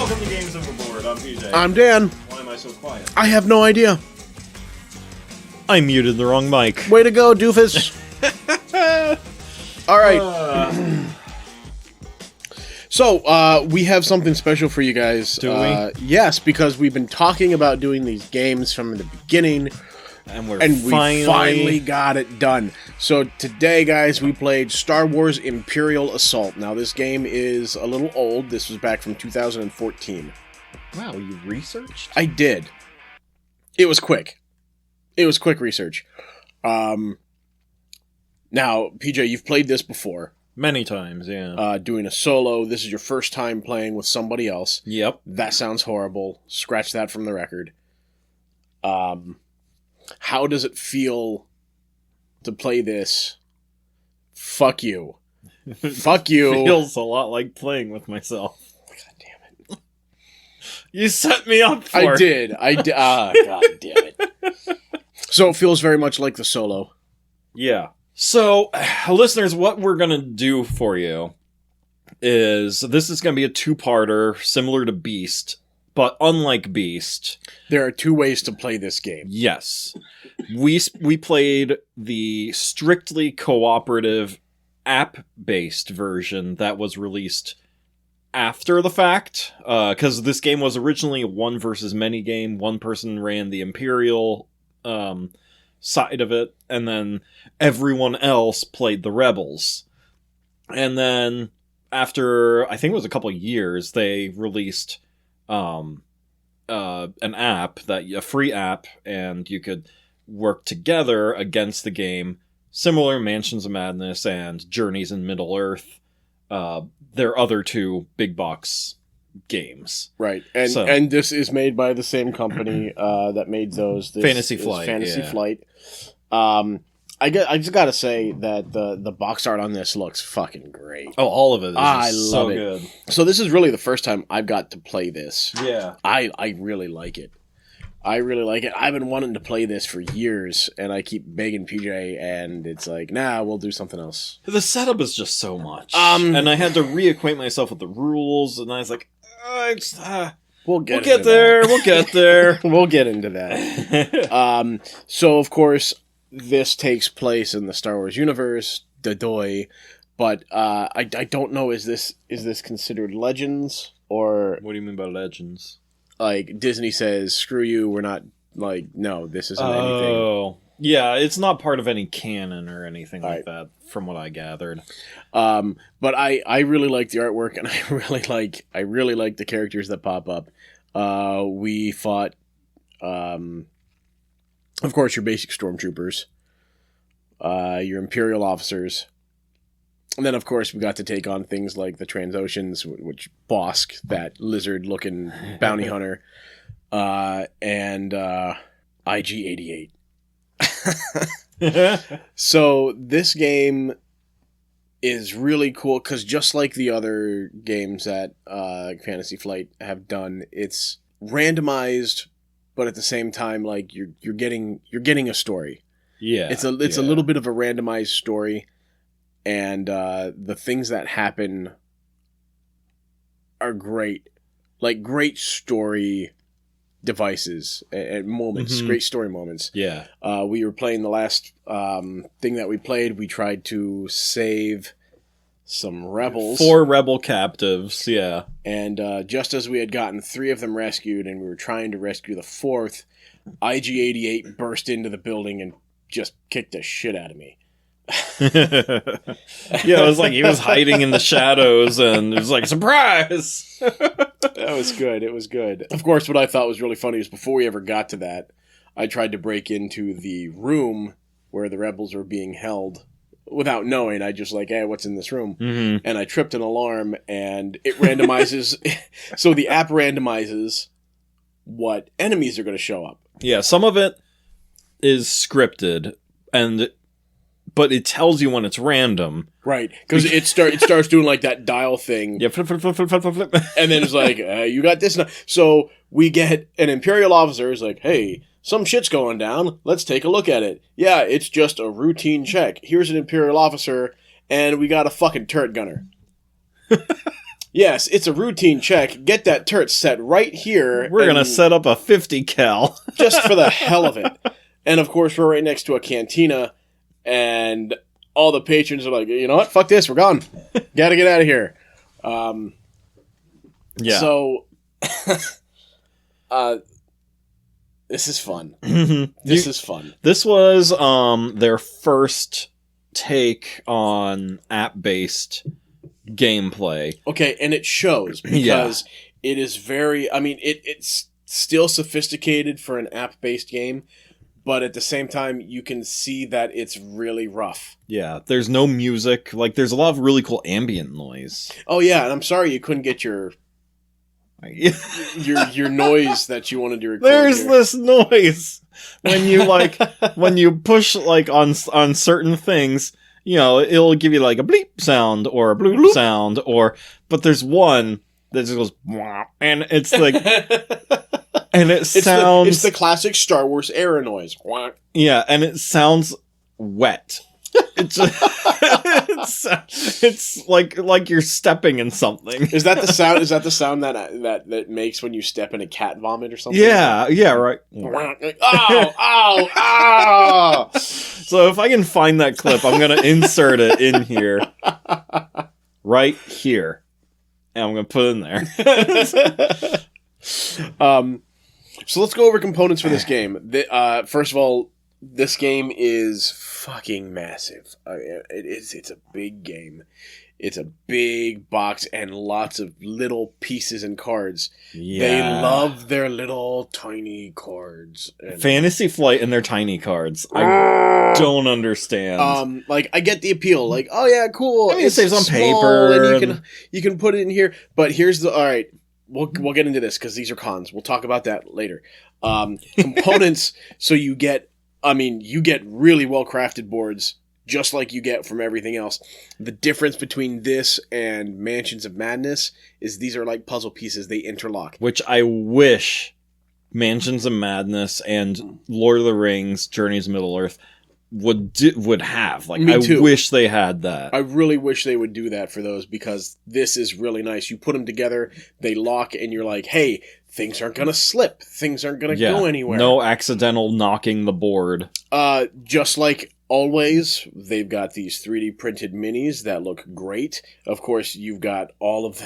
Welcome to Games Overboard. I'm PJ. I'm Dan. Why am I so quiet? I have no idea. I muted the wrong mic. Way to go, doofus. All right. So, we have something special for you guys. Do we? Yes, because we've been talking about doing these games from the beginning, And we finally got it done. So today, guys, we played Star Wars Imperial Assault. Now, this game is a little old. This was back from 2014. Wow, you researched? I did. It was quick. It was quick research. Now, PJ, you've played this before. Many times, yeah. Doing a solo. This is your first time playing with somebody else. Yep. That sounds horrible. Scratch that from the record. How does it feel to play this? Fuck you. Fuck you. Feels a lot like playing with myself. God damn it. You set me up for I it. did. God damn it. So it feels very much like the solo. Yeah. So, listeners, what we're going to do for you is this is going to be a two-parter similar to Beast, but unlike Beast. There are two ways to play this game. Yes. We played the strictly cooperative app-based version that was released after the fact, because this game was originally a one versus many game. One person ran the Imperial side of it, and then everyone else played the Rebels. And then after, I think it was a couple of years, they released an app, a free app, and you could work together against the game. Similar Mansions of Madness and Journeys in Middle-earth. Their other two big box games. Right. And this is made by the same company that made those. Fantasy Flight. Fantasy Flight. I just gotta say that the box art on this looks fucking great. Oh, all of it is I just love so it. good. So this is really the first time I've got to play this. Yeah. I really like it. I really like it. I've been wanting to play this for years, and I keep begging PJ, and it's like, nah, we'll do something else. The setup is just so much. And I had to reacquaint myself with the rules, and I was like, We'll get there. We'll get there. We'll get into that. So, of course, this takes place in the Star Wars universe, Dadoy, but I don't know, is this considered Legends, or... What do you mean by Legends? Like, Disney says, screw you, we're not, like, no, this isn't anything. Oh, yeah, it's not part of any canon or anything like that, from what I gathered. But I really like the artwork, and I really like the characters that pop up. We fought, of course, your basic stormtroopers, your Imperial officers, and then, of course, we got to take on things like the Transoceans, which Bosk, that lizard-looking bounty hunter, and IG-88. So this game is really cool because just like the other games that Fantasy Flight have done, it's randomized, but at the same time, like you're getting a story. Yeah, it's a little bit of a randomized story, and the things that happen are great, like great story devices and moments, great story moments. Yeah. We were playing the last thing that we played. We tried to save some rebels. 4 rebel captives, yeah. And just as we had gotten 3 of them rescued and we were trying to rescue the 4th, IG-88 burst into the building and just kicked the shit out of me. Yeah, it was like he was hiding in the shadows and it was like, surprise! That was good. It was good. Of course, what I thought was really funny is before we ever got to that, I tried to break into the room where the rebels were being held without knowing. I just like, hey, what's in this room? Mm-hmm. And I tripped an alarm and it randomizes. So the app randomizes what enemies are going to show up. Yeah, some of it is scripted, but it tells you when it's random. Right, because it starts doing like that dial thing. Yeah, flip, flip, flip, flip, flip, flip. And then it's like, you got this now. So we get an Imperial officer is like, hey, some shit's going down. Let's take a look at it. Yeah, it's just a routine check. Here's an Imperial officer, and we got a fucking turret gunner. Yes, it's a routine check. Get that turret set right here. We're going to and set up a 50 cal. just for the hell of it. And of course, we're right next to a cantina, and all the patrons are like, you know what? Fuck this. We're gone. Gotta get out of here. Yeah. So, this is fun. This is fun. This was their first take on app-based gameplay. Okay, and it shows because it is very... I mean, it's still sophisticated for an app-based game, but at the same time, you can see that it's really rough. Yeah, there's no music. Like, there's a lot of really cool ambient noise. Oh, yeah, and I'm sorry you couldn't get your noise that you wanted to record. There's here. this noise when you when you push on certain things, you know, it'll give you like a bleep sound or a bloop sound, but there's one that just goes "Wah," and it's like and sounds it's the classic Star Wars era noise. Wah. Yeah, and it sounds wet. It's it's like you're stepping in something. Is that the sound? Is that the sound that makes when you step in a cat vomit or something? Yeah, right. Oh! So if I can find that clip, I'm gonna insert it in here, right here, and I'm gonna put it in there. So let's go over components for this game. First of all, this game is fucking massive. It's a big game. It's a big box and lots of little pieces and cards. Yeah. They love their little tiny cards. Fantasy Flight and their tiny cards. I don't understand. Like I get the appeal. Like, oh yeah, cool. I mean, it saves on small paper, and you can put it in here. But here's the all right. We'll get into this because these are cons. We'll talk about that later. Components. So you get really well crafted boards, just like you get from everything else. The difference between this and Mansions of Madness is these are like puzzle pieces. They interlock. Which I wish Mansions of Madness and Lord of the Rings, Journeys to Middle-earth would have. Like, Me too. I wish they had that. I really wish they would do that for those because this is really nice. You put them together, they lock, and you're like, hey, things aren't going to slip. Things aren't going to go anywhere. No accidental knocking the board. Just like always, they've got these 3D printed minis that look great. Of course, you've got all of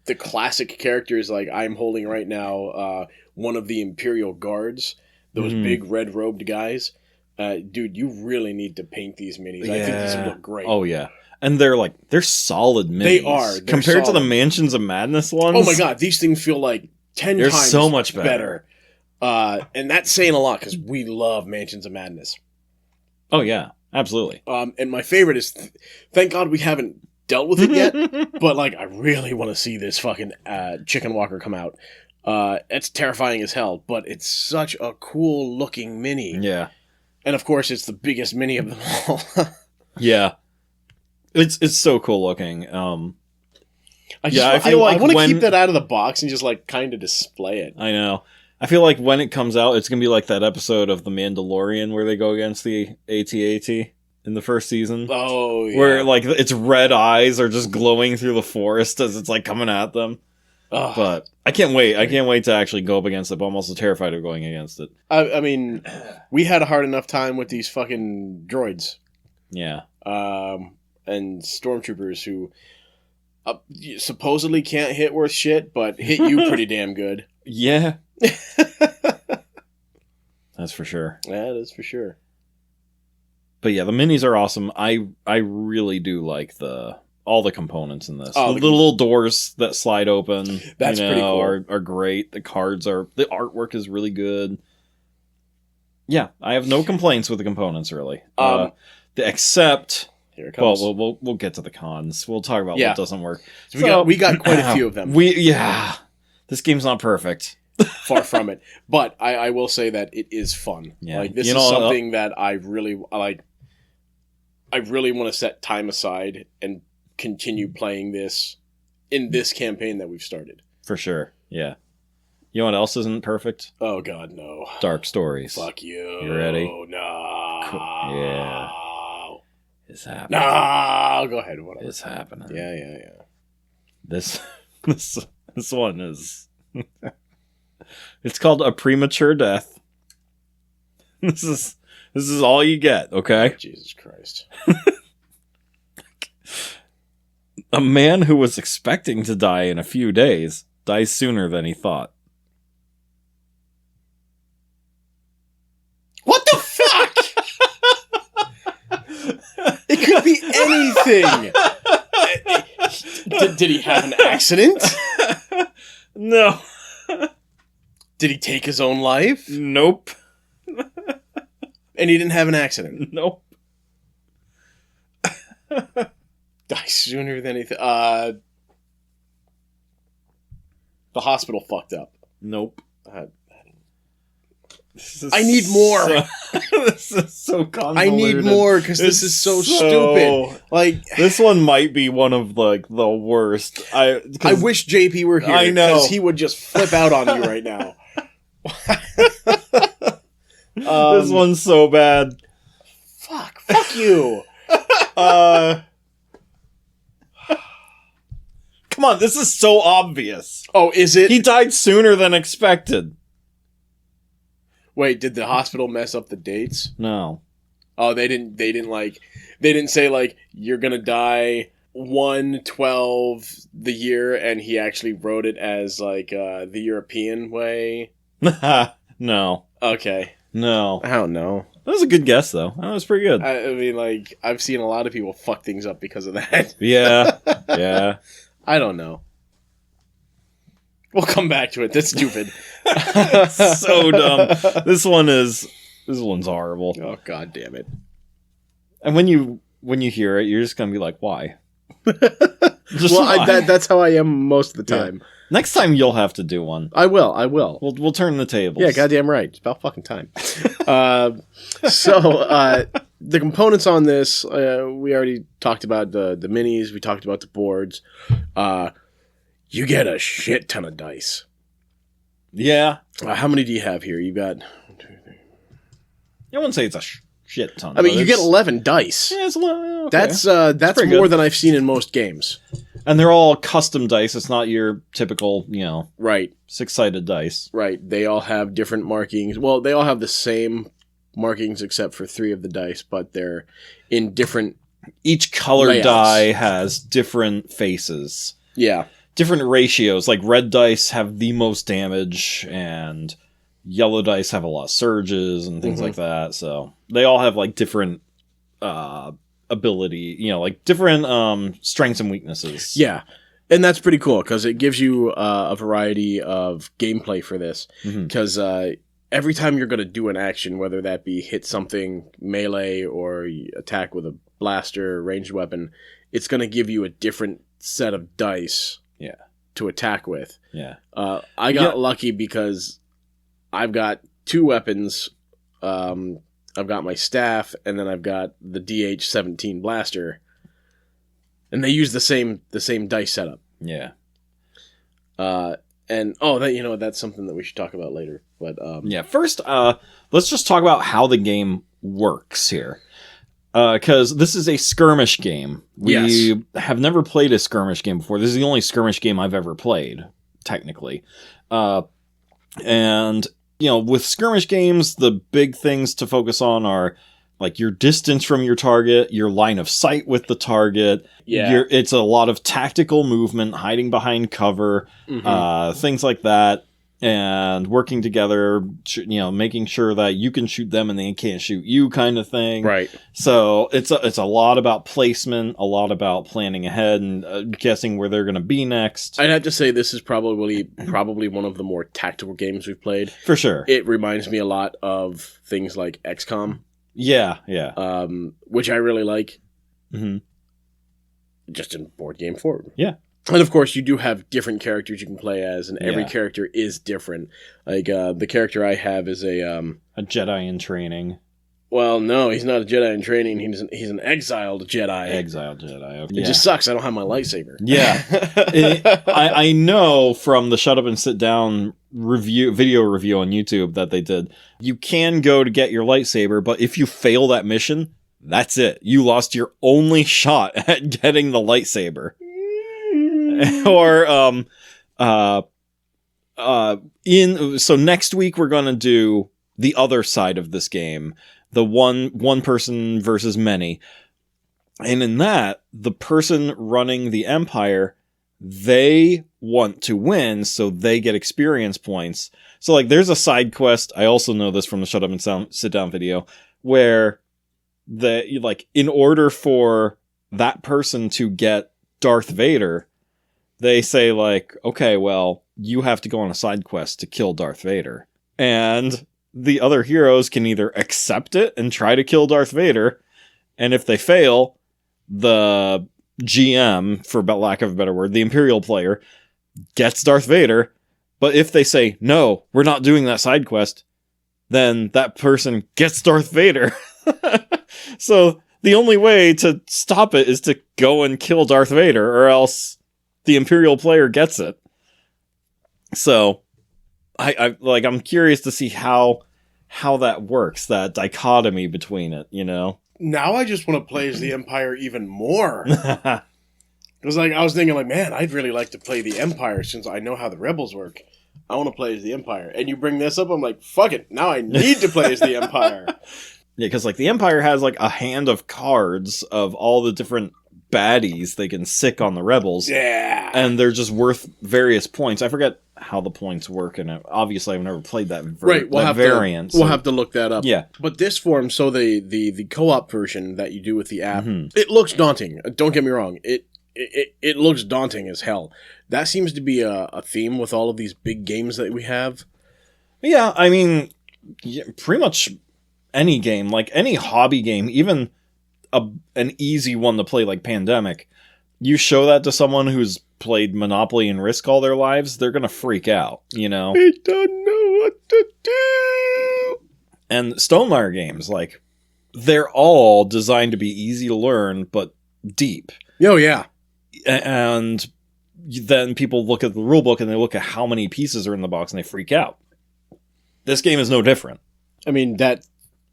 the classic characters like I'm holding right now, one of the Imperial guards, those big red-robed guys. Dude, you really need to paint these minis. Yeah. I think these would look great. Oh, yeah. And they're solid minis. They are. Compared to the Mansions of Madness ones. Oh my god, these things feel like 10 They're times so much better. And that's saying a lot because we love Mansions of Madness. Oh, yeah. Absolutely. And my favorite is, thank God we haven't dealt with it yet, but like I really want to see this fucking Chicken Walker come out. It's terrifying as hell, but it's such a cool looking mini. Yeah. And of course, it's the biggest mini of them all. Yeah. It's so cool looking. I feel like I want to when- keep that out of the box and just like kind of display it. I know. I feel like when it comes out, it's going to be like that episode of The Mandalorian where they go against the AT-AT in the first season. Oh, yeah. Where like its red eyes are just glowing through the forest as it's like coming at them. Ugh. But I can't wait. I can't wait to actually go up against it, but I'm also terrified of going against it. I mean, we had a hard enough time with these fucking droids. Yeah. And stormtroopers who supposedly can't hit worth shit, but hit you pretty damn good. Yeah. That's for sure. Yeah, that's for sure. But yeah, the minis are awesome. I really do like all the components in this. Oh, the little doors that slide open, That's pretty cool. are great. The artwork is really good. Yeah, I have no complaints with the components really. Except, here it comes. well, we'll get to the cons. We'll talk about what doesn't work. So we got quite a few of them. This game's not perfect. Far from it, but I will say that it is fun. Yeah. Like this is something that I really like. I really want to set time aside and continue playing this in this campaign that we've started. For sure. Yeah. You know what else isn't perfect? Oh God, no. Dark Stories. Fuck you. You ready? No. Yeah. It's happening. No. Go ahead. Whatever. It's happening. Yeah. This this one is it's called A Premature Death. This is all you get, okay? Jesus Christ. A man who was expecting to die in a few days dies sooner than he thought. What the fuck? It could be anything. Did he have an accident? No. Did he take his own life? Nope. And he didn't have an accident? Nope. Die sooner than he the hospital fucked up. Nope. I need more. This is so convoluted. I need more because this is so stupid. Like, this one might be one of like the worst. I wish JP were here. I know, because he would just flip out on you right now. This one's so bad. Fuck you. Come on, this is so obvious. Oh, is it? He died sooner than expected. Wait, did the hospital mess up the dates? No. Oh, they didn't say like you're gonna die 1/12 the year, and he actually wrote it as like the European way. No. Okay. No. I don't know. That was a good guess though. That was pretty good. I mean, like, I've seen a lot of people fuck things up because of that. Yeah. Yeah. I don't know. We'll come back to it. That's stupid. So dumb. This one's horrible. Oh, god damn it. And when you hear it, you're just gonna be like, why? Just well, why? that's how I am most of the time. Yeah. Next time you'll have to do one. I will. We'll turn the tables. Yeah, goddamn right. It's about fucking time. The components on this, we already talked about the minis. We talked about the boards. You get a shit ton of dice. Yeah. How many do you have here? You got... I wouldn't say it's a shit ton. I mean, you get 11 dice. Yeah, it's okay. That's pretty more good. than I've seen in most games. And they're all custom dice. It's not your typical, Right. 6-sided dice. Right. They all have different markings. Well, they all have the same markings except for 3 of the dice, but they're in different... Each color layouts. die has different faces. Yeah. Different ratios. Like red dice have the most damage, and yellow dice have a lot of surges and things like that. So they all have like different ability, like different strengths and weaknesses. Yeah. And that's pretty cool because it gives you a variety of gameplay for this. Because every time you're going to do an action, whether that be hit something melee or attack with a blaster or ranged weapon, it's going to give you a different set of dice to attack with. Yeah. I got lucky because I've got 2 weapons. I've got my staff, and then I've got the DH-17 blaster, and they use the same dice setup. Yeah. That's something that we should talk about later. But First, let's just talk about how the game works here. Because this is a skirmish game. We have never played a skirmish game before. This is the only skirmish game I've ever played, technically. And, with skirmish games, the big things to focus on are like your distance from your target, your line of sight with the target. Yeah. It's a lot of tactical movement, hiding behind cover, things like that. And working together, making sure that you can shoot them and they can't shoot you, kind of thing. Right. So it's a lot about placement, a lot about planning ahead and guessing where they're going to be next. I'd have to say this is probably one of the more tactical games we've played. For sure. It reminds me a lot of things like XCOM. Yeah. Which I really like. Mm-hmm. Just in board game form. Yeah. And of course, you do have different characters you can play as, and every character is different. Like, the character I have is a Jedi in training. Well, no, he's not a Jedi in training. He's an exiled Jedi. Exiled Jedi. Okay. It just sucks. I don't have my lightsaber. Yeah. I know from the Shut Up and Sit Down video review on YouTube that they did, you can go to get your lightsaber, but if you fail that mission, that's it. You lost your only shot at getting the lightsaber. or so next week we're gonna do the other side of this game, the one person versus many, and in that, the person running the empire, they want to win, so they get experience points. So like, there's a side quest. I also know this from the Shut Up and Sit Down video, where in order for that person to get Darth Vader, they say like, okay, well, you have to go on a side quest to kill Darth Vader. And the other heroes can either accept it and try to kill Darth Vader, and if they fail, the GM, for lack of a better word, the Imperial player, gets Darth Vader. But if they say, no, we're not doing that side quest, then that person gets Darth Vader. So the only way to stop it is to go and kill Darth Vader, or else the Imperial player gets it. So I'm curious to see how that works, that dichotomy between it, you know? Now I just want to play as the Empire even more. Because I was thinking man, I'd really like to play the Empire since I know how the Rebels work. I want to play as the Empire. And you bring this up, I'm like, fuck it. Now I need to play as the Empire. Yeah, because the Empire has a hand of cards of all the different baddies they can sick on the Rebels. Yeah. And they're just worth various points. I forget how the points work, and obviously I've never played that variant. We'll have to look that up. Yeah. But this form, so the co-op version that you do with the app, it looks daunting. Don't get me wrong. It looks daunting as hell. That seems to be a theme with all of these big games that we have. Yeah, I mean, pretty much any game, any hobby game, even an easy one to play like Pandemic, you show that to someone who's played Monopoly and Risk all their lives, they're gonna freak out, you know? I don't know what to do! And Stonemaier games, they're all designed to be easy to learn, but deep. Oh, yeah. And then people look at the rulebook and they look at how many pieces are in the box and they freak out. This game is no different. I mean,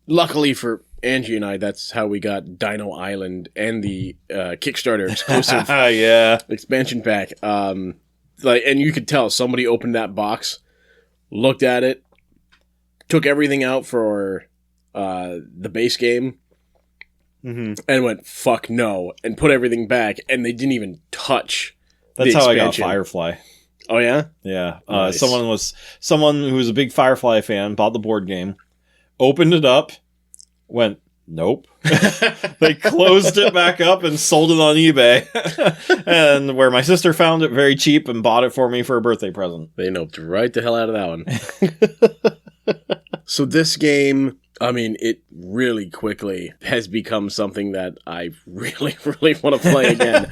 luckily for Angie and I, that's how we got Dino Island and the Kickstarter exclusive expansion pack. And you could tell somebody opened that box, looked at it, took everything out for the base game, and went, fuck no, and put everything back, and they didn't even touch That's the how expansion. I got Firefly. Oh, yeah? Yeah. Nice. Someone who was a big Firefly fan bought the board game, opened it up, went, nope. They closed it back up and sold it on eBay. And where my sister found it very cheap and bought it for me for a birthday present. They noped right the hell out of that one. So this game, I mean, it really quickly has become something that I really, really want to play again.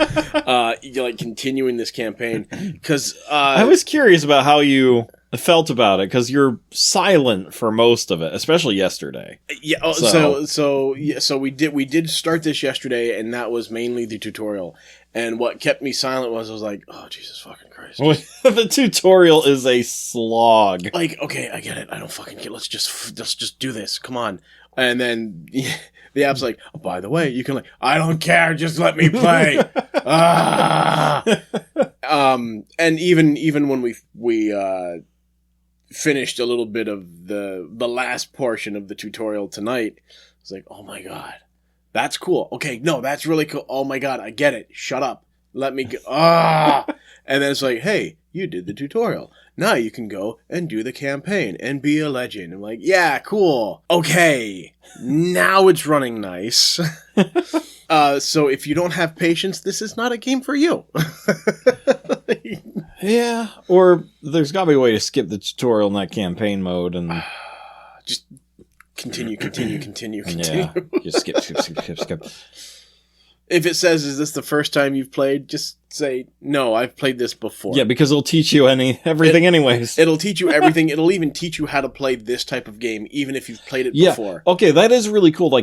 Continuing this campaign. Because I was curious about how you felt about it, because you're silent for most of it, especially yesterday. Yeah. So we did start this yesterday, and that was mainly the tutorial. And what kept me silent was I was like, oh, Jesus fucking Christ. The tutorial is a slog. Okay, I get it. I don't fucking get it. Let's just do this. Come on. And then the app's like, oh, by the way, you can I don't care. Just let me play. And even when we finished a little bit of the last portion of the tutorial tonight, it's like, oh my God. That's cool. Okay, no, that's really cool. Oh my God, I get it. Shut up. Let me go. And then it's like, hey, you did the tutorial. Now you can go and do the campaign and be a legend. I'm like, yeah, cool. Okay, now it's running nice. So if you don't have patience, this is not a game for you. Yeah, or there's got to be a way to skip the tutorial in that campaign mode and just continue. Yeah, just skip. If it says, is this the first time you've played, just say, no, I've played this before. Yeah, because it'll teach you everything anyways. It'll teach you everything. It'll even teach you how to play this type of game, even if you've played it before. Okay, that is really cool.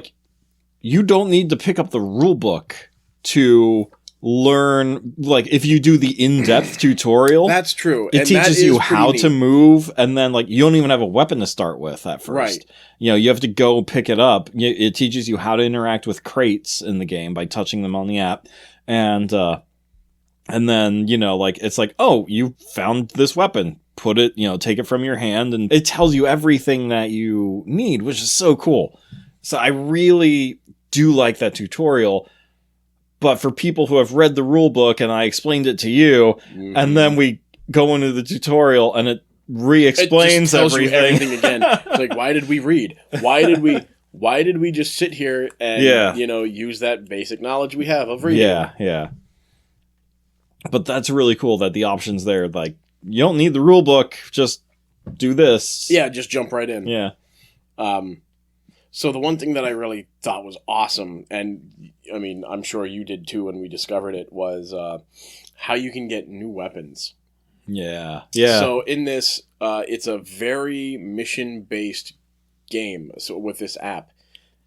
You don't need to pick up the rule book to learn, if you do the in-depth tutorial. That's true. It teaches you how to move, and then you don't even have a weapon to start with at first. Right. You have to go pick it up. It teaches you how to interact with crates in the game by touching them on the app, and And then, like, it's like, oh, you found this weapon. Put it, take it from your hand. And it tells you everything that you need, which is so cool. So I really do like that tutorial. But for people who have read the rule book and I explained it to you, and then we go into the tutorial and it re-explains everything again. It's like, why did we read? Why did we just sit here and use that basic knowledge we have of reading? Yeah. But that's really cool that the option's there. Like, you don't need the rule book, just do this. Yeah, just jump right in. Yeah. So the one thing that I really thought was awesome, and I mean, I'm sure you did too when we discovered it, was how you can get new weapons. Yeah. So in this, it's a very mission-based game. So with this app,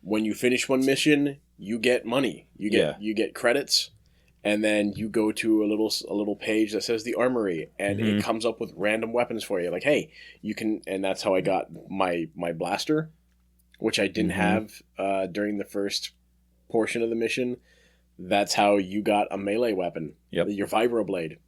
when you finish one mission, you get money. You get credits, and then you go to a little page that says the armory, and it comes up with random weapons for you. Like, hey, you can, and that's how I got my blaster, which I didn't have during the first portion of the mission. That's how you got a melee weapon. Yep. Your vibroblade.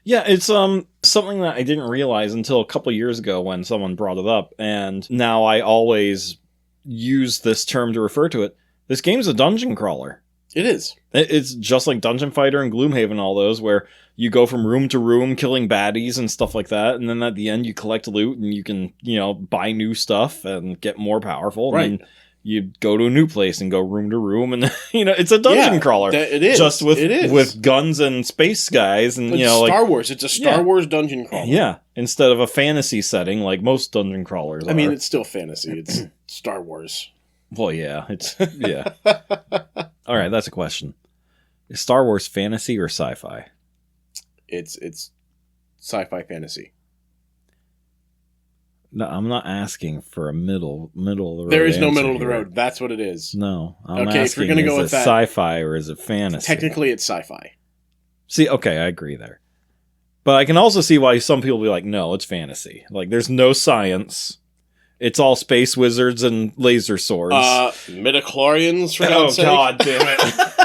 Yeah, it's something that I didn't realize until a couple years ago when someone brought it up, and now I always use this term to refer to it. This game's a dungeon crawler. It is. It's just like Dungeon Fighter and Gloomhaven, all those, where you go from room to room killing baddies and stuff like that, and then at the end you collect loot and you can, buy new stuff and get more powerful. Right. And then you go to a new place and go room to room, and it's a dungeon crawler. It is. Just with guns and space guys, and it's Star Wars. It's a Star Wars dungeon crawler. Yeah, instead of a fantasy setting like most dungeon crawlers are. I mean, it's still fantasy. It's Star Wars. Well, yeah, yeah. All right, that's a question. Is Star Wars fantasy or sci-fi? It's sci-fi fantasy. No, I'm not asking for a middle of the road. There is no middle of the here. road. That's what it is. No, I'm okay, asking, if you're gonna go with is it that, sci-fi or is it fantasy? Technically, it's sci-fi. See, okay, I agree there. But I can also see why some people be like, no, it's fantasy. Like, there's no science. It's all space wizards and laser swords. Midichlorians, for God's sake. God damn it.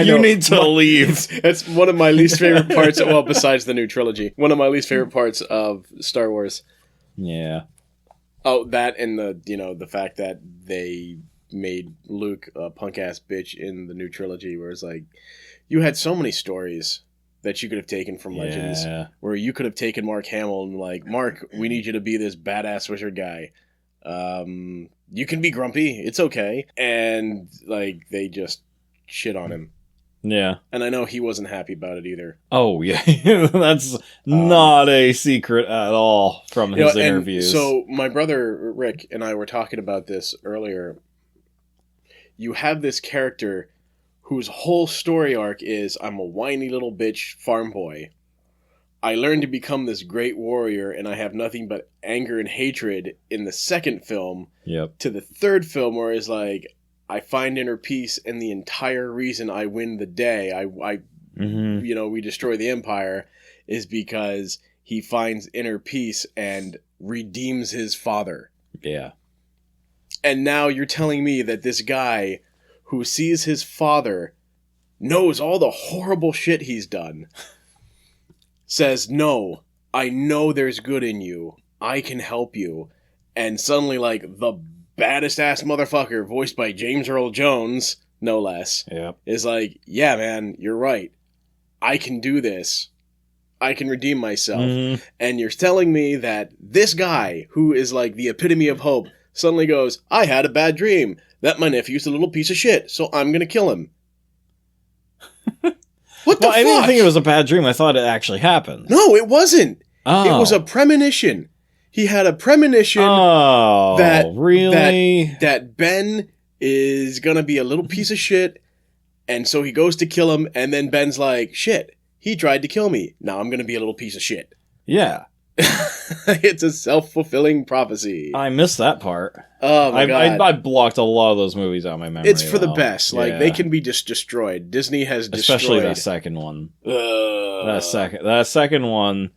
You need to leave. It's one of my least favorite parts. Well, besides the new trilogy, one of my least favorite parts of Star Wars. Yeah. Oh, that and the fact that they made Luke a punk ass bitch in the new trilogy, where it's like you had so many stories that you could have taken from Legends, where you could have taken Mark Hamill and like, Mark, we need you to be this badass wizard guy. You can be grumpy, it's okay, and like they just shit on him. Yeah. And I know he wasn't happy about it either. Oh, yeah. That's not a secret at all from his interviews. So my brother Rick and I were talking about this earlier. You have this character whose whole story arc is, I'm a whiny little bitch farm boy. I learned to become this great warrior, and I have nothing but anger and hatred in the second film. Yep. To the third film, where it's like, I find inner peace, and the entire reason I win the day, we destroy the Empire, is because he finds inner peace and redeems his father. Yeah. And now you're telling me that this guy who sees his father, knows all the horrible shit he's done, says, no, I know there's good in you. I can help you. And suddenly, like, the baddest ass motherfucker, voiced by James Earl Jones, no less, is like, yeah, man, you're right. I can do this. I can redeem myself. Mm-hmm. And you're telling me that this guy, who is like the epitome of hope, suddenly goes, I had a bad dream that my nephew's a little piece of shit, so I'm going to kill him. What the fuck? I didn't think it was a bad dream. I thought it actually happened. No, it wasn't. Oh. It was a premonition. He had a premonition that Ben is going to be a little piece of shit, and so he goes to kill him, and then Ben's like, shit, he tried to kill me. Now I'm going to be a little piece of shit. Yeah. It's a self-fulfilling prophecy. I missed that part. Oh my God. I blocked a lot of those movies out of my memory. It's for the best. Like, they can be just destroyed. Disney has destroyed. Especially that second one. That second one,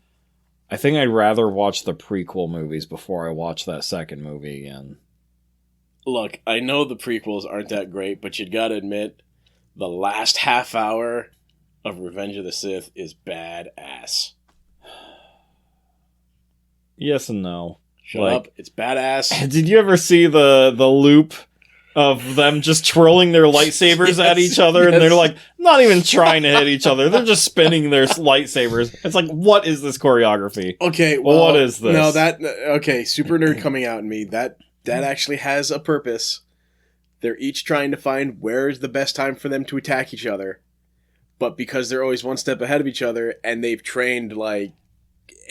I think I'd rather watch the prequel movies before I watch that second movie again. Look, I know the prequels aren't that great, but you gotta admit, the last half hour of Revenge of the Sith is badass. Yes and no. Shut up. It's badass. Did you ever see the loop of them just twirling their lightsabers at each other? And they're like, not even trying to hit each other. They're just spinning their lightsabers. It's like, what is this choreography? Okay, well, what is this? No, okay, super nerd coming out in me. That actually has a purpose. They're each trying to find where's the best time for them to attack each other. But because they're always one step ahead of each other, and they've trained, like,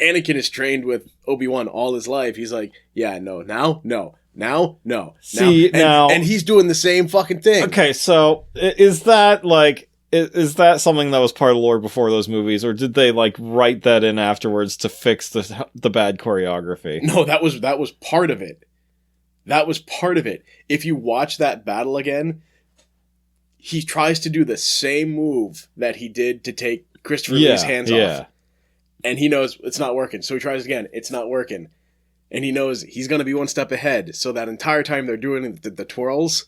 Anakin is trained with Obi-Wan all his life. He's like, yeah, no, now, no. Now, no. See, now... And he's doing the same fucking thing. Okay, so is that, like... Is that something that was part of the lore before those movies, or did they, like, write that in afterwards to fix the bad choreography? No, that was part of it. That was part of it. If you watch that battle again... He tries to do the same move that he did to take Christopher Lee's hands off. And he knows it's not working. So he tries again. It's not working. And he knows he's going to be one step ahead. So that entire time they're doing the twirls,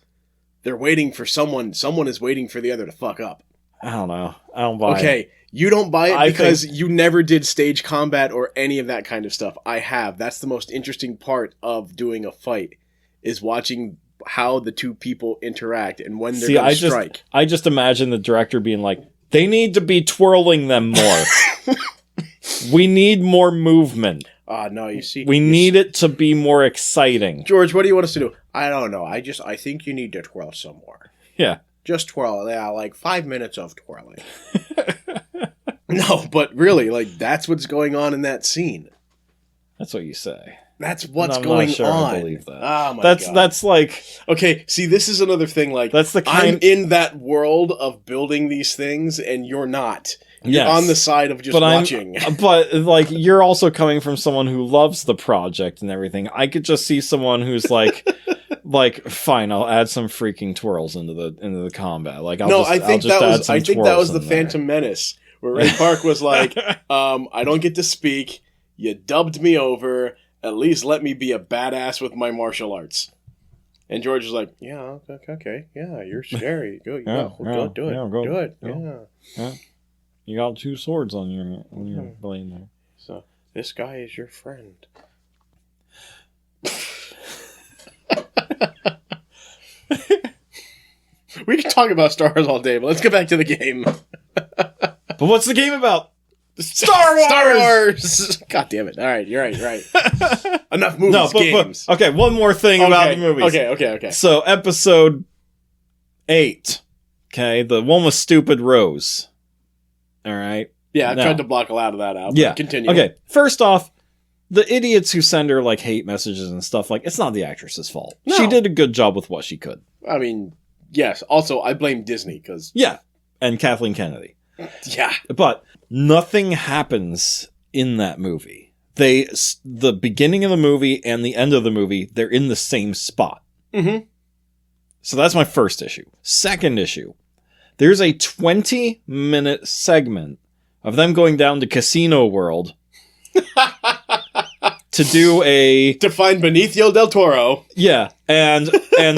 they're waiting for someone. Someone is waiting for the other to fuck up. I don't know. I don't buy it. Okay, you don't buy it because you never did stage combat or any of that kind of stuff. I have. That's the most interesting part of doing a fight, is watching how the two people interact and when they're going to strike. I just imagine the director being like, they need to be twirling them more. We need more movement. No, you see... We need it to be more exciting. George, what do you want us to do? I don't know. I think you need to twirl some more. Yeah. Just twirl. Yeah, like 5 minutes of twirling. No, but really, like, that's what's going on in that scene. That's what you say. That's what's going on. I believe that. Oh my God. That's like... Okay, see, this is another thing, like, that's the kind... I'm in that world of building these things, and you're not. You're on the side of just watching. But, like, you're also coming from someone who loves the project and everything. I could just see someone who's like... like, fine, I'll add some freaking twirls into the combat. Like, I think that was the Phantom Menace, where Ray Park was like, I don't get to speak, you dubbed me over... At least let me be a badass with my martial arts. And George was like, yeah, okay, yeah, you're scary. Go, do it. Yeah. You got 2 swords on your blade there. So, this guy is your friend. We can talk about Star Wars all day, but let's get back to the game. But what's the game about? Star Wars! Star Wars! God damn it. All right, you're right. Enough movies, games. Okay, one more thing about the movies. Okay. So, episode 8. Okay, the one with Stupid Rose. All right? Yeah, I tried to block a lot of that out. Yeah. Continue. Okay, first off, the idiots who send her, like, hate messages and stuff, like, it's not the actress's fault. No. She did a good job with what she could. I mean, yes. Also, I blame Disney, because... Yeah, and Kathleen Kennedy. Yeah. But nothing happens in that movie. The beginning of the movie and the end of the movie, they're in the same spot. Mm-hmm. So that's my first issue. Second issue, there's a 20-minute segment of them going down to Casino World to find Benicio del Toro. Yeah, and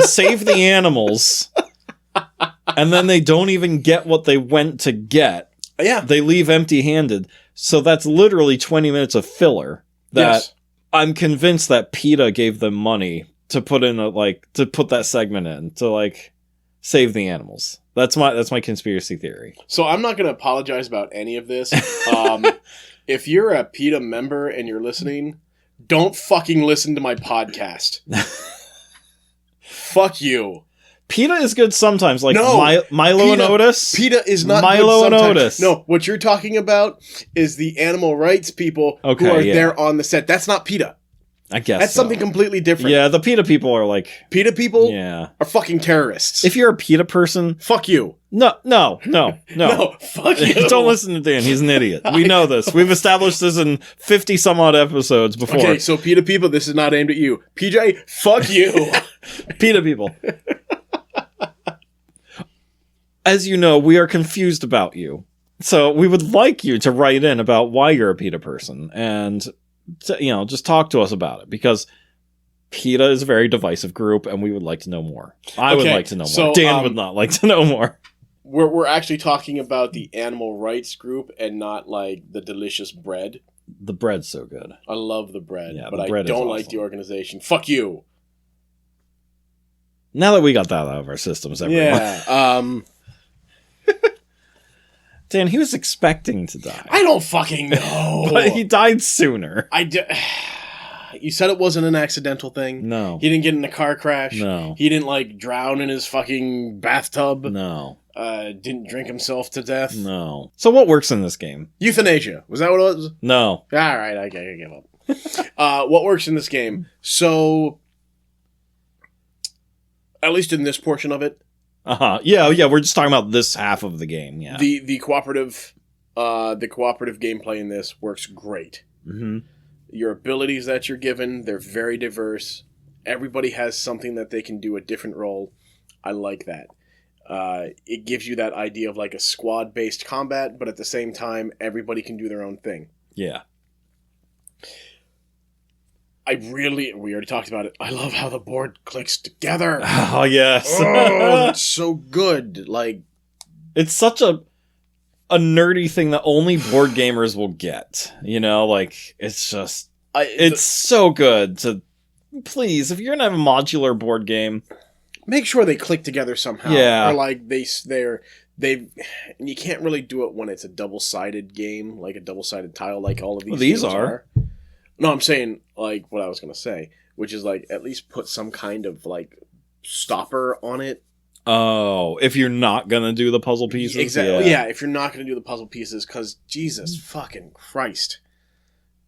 save the animals. And then they don't even get what they went to get. Yeah. They leave empty-handed. So that's literally 20 minutes of filler that I'm convinced that PETA gave them money to put in to put that segment in to, like, save the animals. That's my conspiracy theory. So I'm not going to apologize about any of this. If you're a PETA member and you're listening, don't fucking listen to my podcast. Fuck you. PETA is good sometimes, like no, Milo and Otis. PETA is not Milo good and Otis. No, what you're talking about is the animal rights people who are there on the set. That's not PETA. I guess that's something completely different. Yeah, the PETA people are like... PETA people are fucking terrorists. If you're a PETA person... Fuck you. No, fuck you. Don't listen to Dan. He's an idiot. We know this. We've established this in 50 some odd episodes before. Okay, so PETA people, this is not aimed at you. PJ, fuck you. PETA people. As you know, we are confused about you. So we would like you to write in about why you're a PETA person and, just talk to us about it, because PETA is a very divisive group and we would like to know more. I would like to know more. Dan would not like to know more. we're actually talking about the animal rights group and not like the delicious bread. The bread's so good. I love the bread, Yeah, but the I bread is don't like awesome. the organization. Fuck you. Now that we got that out of our systems, everyone. Yeah. Dan, he was expecting to die. I don't fucking know. But he died sooner. You said it wasn't an accidental thing. No. He didn't get in a car crash. No. He didn't like drown in his fucking bathtub. No. Didn't drink himself to death. No. So what works in this game? Euthanasia. Was that what it was? No. All right, I give up. What works in this game? So, at least in this portion of it, Yeah. We're just talking about this half of the game. Yeah. the cooperative gameplay in this works great. Mm-hmm. Your abilities that you're given, they're very diverse. Everybody has something that they can do a different role. I like that. It gives you that idea of like a squad-based combat, but at the same time, everybody can do their own thing. Yeah. We already talked about it. I love how the board clicks together. Oh, yes. Oh, that's so good. Like, It's such a nerdy thing that only board gamers will get. You know, like, it's just... It's so good to... Please, if you're gonna have a modular board game... Make sure they click together somehow. Yeah. Or like, they're... And you can't really do it when it's a double-sided game, like a double-sided tile, like all of these These games are. No, I'm saying, like, what I was going to say, which is, like, at least put some kind of, like, stopper on it. Oh, if you're not gonna do the puzzle pieces? Exactly. Yeah, if you're not going to do the puzzle pieces, because, Jesus fucking Christ.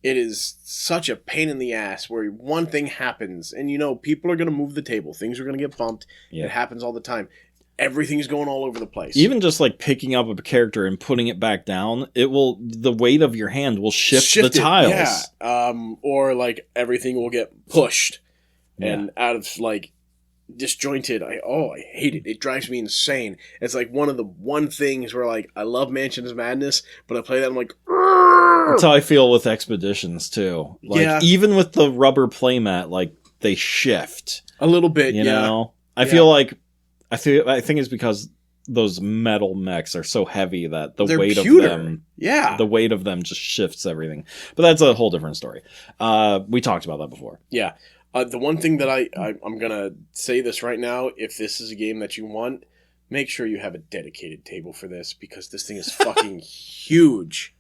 It is such a pain in the ass where one thing happens, and, you know, people are going to move the table. Things are going to get bumped. Yeah. It happens all the time. Everything's going all over the place. Even just like picking up a character and putting it back down, the weight of your hand will shift the it, tiles. Yeah. Or like everything will get pushed and out of like disjointed. I hate it. It drives me insane. It's like one of the things where like I love Mansion's Madness, but I play that I'm like, "Argh!" That's how I feel with Expeditions too. Like even with the rubber playmat, like they shift a little bit. You know, I feel like I think it's because those metal mechs are so heavy that the weight of them, the weight of them just shifts everything. But that's a whole different story. We talked about that before. Yeah. The one thing that I'm gonna say this right now: if this is a game that you want, make sure you have a dedicated table for this because this thing is fucking huge.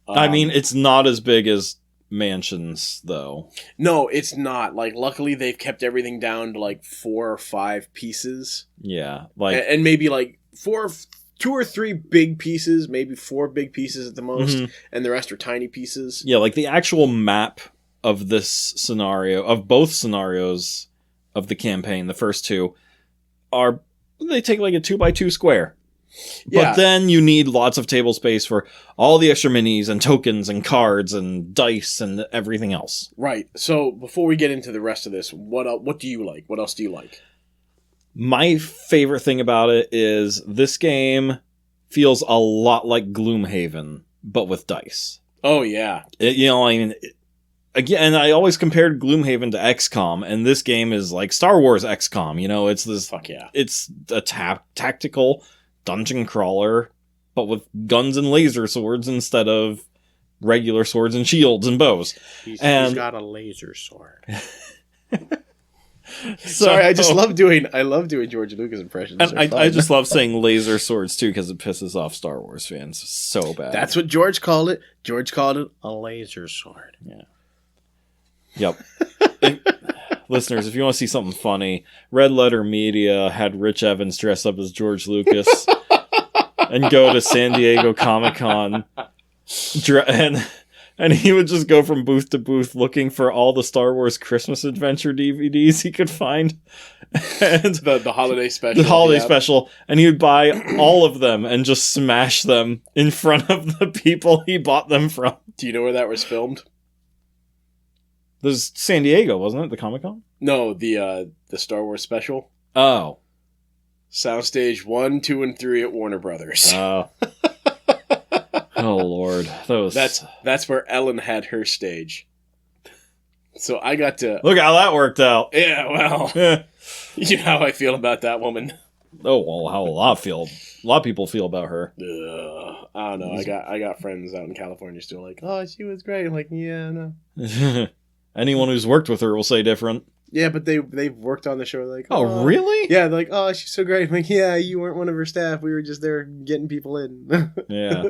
I mean, it's not as big as Mansions, though. No, it's not. Like, luckily they've kept everything down to like 4 or 5 pieces. Yeah, like and maybe like 2 or 3 big pieces, maybe 4 big pieces at the most, and the rest are tiny pieces. Yeah, like the actual map of this scenario, of both scenarios of the campaign, the first 2 they take like a 2x2 square. Yeah. But then you need lots of table space for all the extra minis and tokens and cards and dice and everything else. Right. So before we get into the rest of this, what do you like? What else do you like? My favorite thing about it is this game feels a lot like Gloomhaven, but with dice. Oh, yeah. Again, I always compared Gloomhaven to XCOM, and this game is like Star Wars XCOM. You know, it's this... Fuck yeah. It's a tactical dungeon crawler, but with guns and laser swords instead of regular swords and shields and bows. He's got a laser sword. So, Sorry, I love doing George Lucas impressions. And I just love saying laser swords too because it pisses off Star Wars fans so bad. That's what George called it. George called it a laser sword. Yeah. Yep. Listeners, if you want to see something funny, Red Letter Media had Rich Evans dress up as George Lucas and go to San Diego Comic-Con and he would just go from booth to booth looking for all the Star Wars Christmas Adventure DVDs he could find. And the holiday special. The holiday special. And he would buy all of them and just smash them in front of the people he bought them from. Do you know where that was filmed? There's San Diego, wasn't it? The Comic-Con? No, the Star Wars special. Oh. Soundstage 1, 2, and 3 at Warner Brothers. Oh. Oh, Lord. That's where Ellen had her stage. So I got to... Look how that worked out. Yeah, well... You know how I feel about that woman. Oh well, how a lot of people feel about her. I don't know. I got friends out in California still like, oh, she was great. I'm like, yeah, no. Anyone who's worked with her will say different. Yeah, but they've worked on the show. Like, Oh, really? Yeah, they're like, oh, she's so great. I'm like, yeah, you weren't one of her staff. We were just there getting people in. Yeah.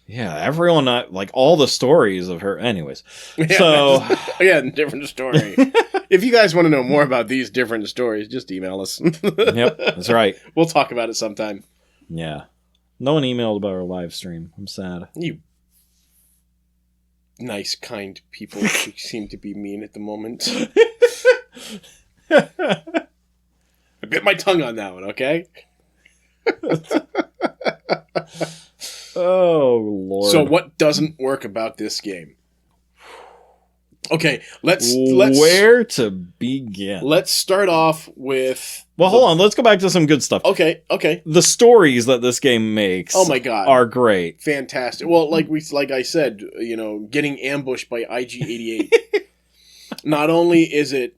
Yeah, everyone, like, all the stories of her. Anyways. Yeah, So. Again, different story. If you guys want to know more about these different stories, just email us. Yep, that's right. We'll talk about it sometime. Yeah. No one emailed about our live stream. I'm sad. You nice, kind people who seem to be mean at the moment. I bit my tongue on that one, okay? Oh, Lord. So what doesn't work about this game? Okay, let's where to begin? Let's start off with. Well, hold on. Let's go back to some good stuff. Okay. The stories that this game makes, oh my god, are great. Fantastic. Well, like I said, getting ambushed by IG-88. Not only is it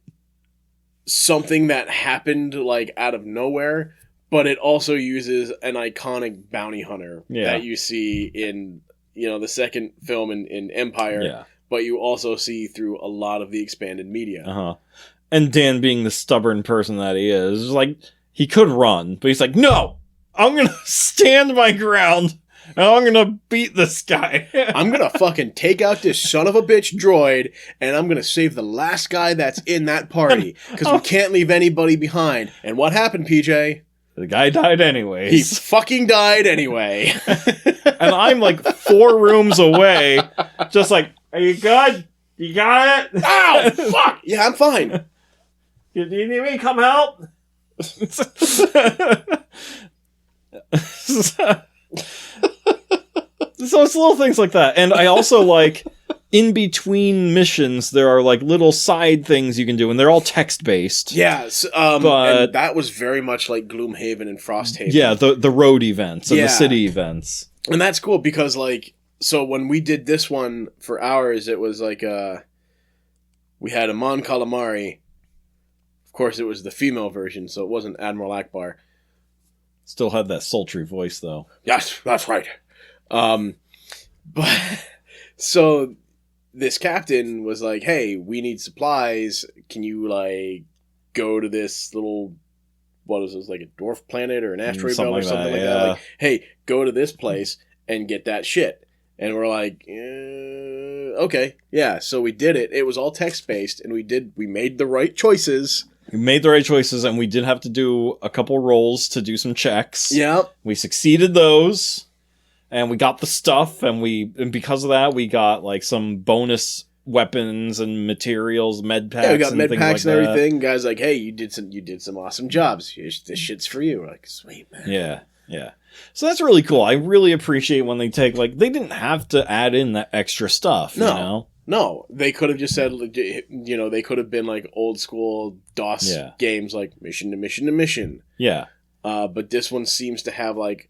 something that happened like out of nowhere, but it also uses an iconic bounty hunter that you see in the second film in Empire. Yeah. But you also see through a lot of the expanded media. Uh-huh. And Dan, being the stubborn person that he is, like, he could run, but he's like, no! I'm gonna stand my ground, and I'm gonna beat this guy. I'm gonna fucking take out this son of a bitch droid, and I'm gonna save the last guy that's in that party, because we can't leave anybody behind. And what happened, PJ? The guy died anyways. He fucking died anyway. And I'm like 4 rooms away, just like, are you good? You got it? Ow! Fuck! Yeah, I'm fine. Do you need me to come help? So it's little things like that. And I also like, in between missions, there are like little side things you can do, and they're all text-based. Yes, but and that was very much like Gloomhaven and Frosthaven. Yeah, the road events and the city events. And that's cool because, like, so when we did this one for ours, it was like, we had Amon Calamari. Of course, it was the female version, so it wasn't Admiral Akbar. Still had that sultry voice, though. Yes, that's right. But, so, this captain was like, hey, we need supplies. Can you, like, go to this little, what is this, like a dwarf planet or an asteroid belt or something like that? Like, hey, go to this place and get that shit. And we're like, okay, yeah. So we did it. It was all text-based, and we made the right choices. We made the right choices, and we did have to do a couple rolls to do some checks. Yep. We succeeded those, and we got the stuff, and because of that, we got like some bonus weapons and materials, med packs. Yeah, we got med packs like and everything. Guys, like, hey, you did some awesome jobs. This shit's for you. We're like, sweet, man. Yeah. So that's really cool. I really appreciate when they take, like, they didn't have to add in that extra stuff, you know? No, they could have just said, they could have been like old school DOS games, like mission to mission to mission. Yeah. But this one seems to have like,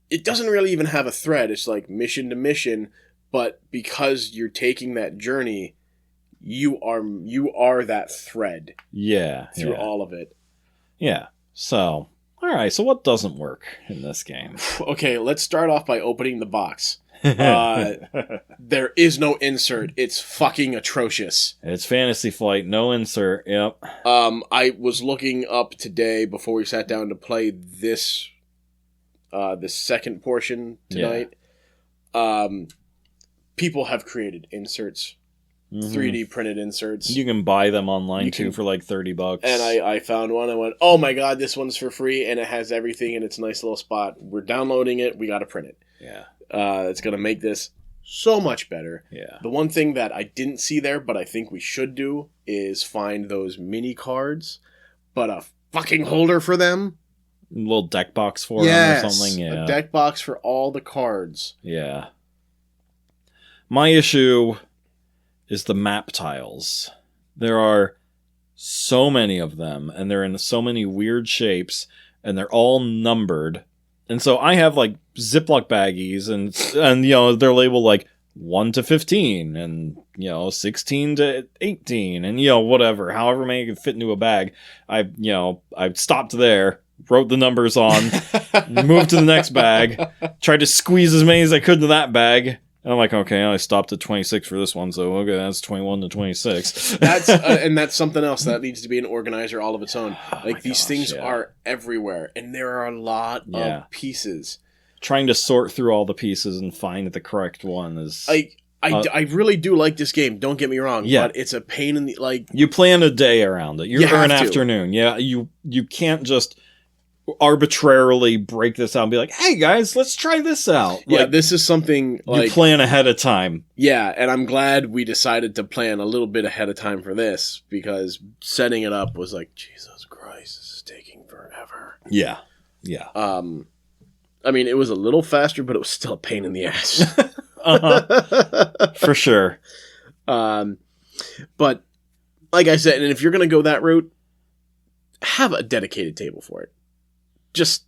it doesn't really even have a thread. It's like mission to mission, but because you're taking that journey, you are that thread. Yeah. Through all of it. Yeah. So, all right. So what doesn't work in this game? Okay, let's start off by opening the box. There is no insert. It's fucking atrocious. It's Fantasy Flight, no insert. Yep. I was looking up today before we sat down to play this second portion tonight. Yeah. People have created inserts. 3D printed inserts. You can buy them online too for like $30. And I found one. I went, oh my god, this one's for free, and it has everything in its nice little spot. We're downloading it. We got to print it. Yeah. It's gonna make this so much better. Yeah. The one thing that I didn't see there, but I think we should do, is find those mini cards, but a fucking holder for them. A little deck box for them or something. Yeah. A deck box for all the cards. Yeah. My issue is the map tiles. There are so many of them, and they're in so many weird shapes, and they're all numbered. And so I have like Ziploc baggies, and they're labeled like 1 to 15 and 16 to 18 and whatever, however many could fit into a bag. I stopped there, wrote the numbers on, moved to the next bag, tried to squeeze as many as I could into that bag. And I'm like, okay, I stopped at 26 for this one, so okay, that's 21 to 26. And that's something else that needs to be an organizer all of its own. These things yeah. are everywhere, and there are a lot of pieces. Trying to sort through all the pieces and find the correct one is... I really do like this game, don't get me wrong, but it's a pain in the... You plan a day around it. Or an afternoon. Yeah, you can't just arbitrarily break this out and be like, hey guys, let's try this out. This is something you plan ahead of time. Yeah, and I'm glad we decided to plan a little bit ahead of time for this, because setting it up was like, Jesus Christ, this is taking forever. Yeah. I mean, it was a little faster, but it was still a pain in the ass. For sure. But like I said, and if you're going to go that route, have a dedicated table for it. Just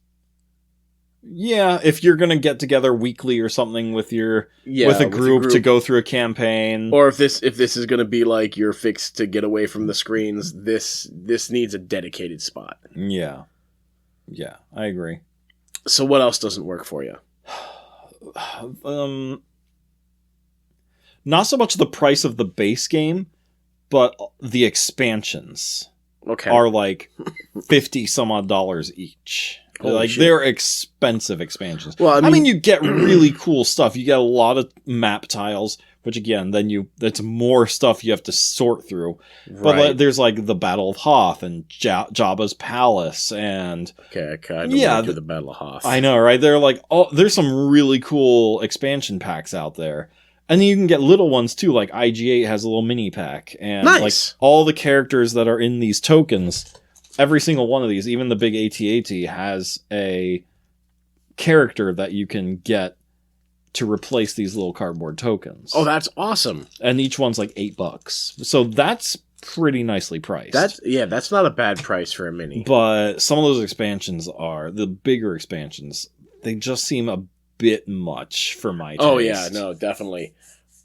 if you're going to get together weekly or something with a group to go through a campaign, or if this is going to be like your fix to get away from the screens, this needs a dedicated spot. Yeah, I agree. So what else doesn't work for you? Not so much the price of the base game, but the expansions are like $50 some odd each. Holy shit. They're expensive expansions. Well, I mean, you get really cool stuff. You get a lot of map tiles, which again, that's more stuff you have to sort through. Right. But there's like the Battle of Hoth and Jabba's Palace and... Okay, I kind of went through the Battle of Hoth. I know, right? There's some really cool expansion packs out there. And then you can get little ones too, like IG8 has a little mini pack. And nice. All the characters that are in these tokens, every single one of these, even the big AT-AT, has a character that you can get to replace these little cardboard tokens. Oh, that's awesome. And each one's like $8. So that's pretty nicely priced. That's not a bad price for a mini. But some of those expansions the bigger expansions, they just seem a bit much for my taste. Oh yeah, no, definitely.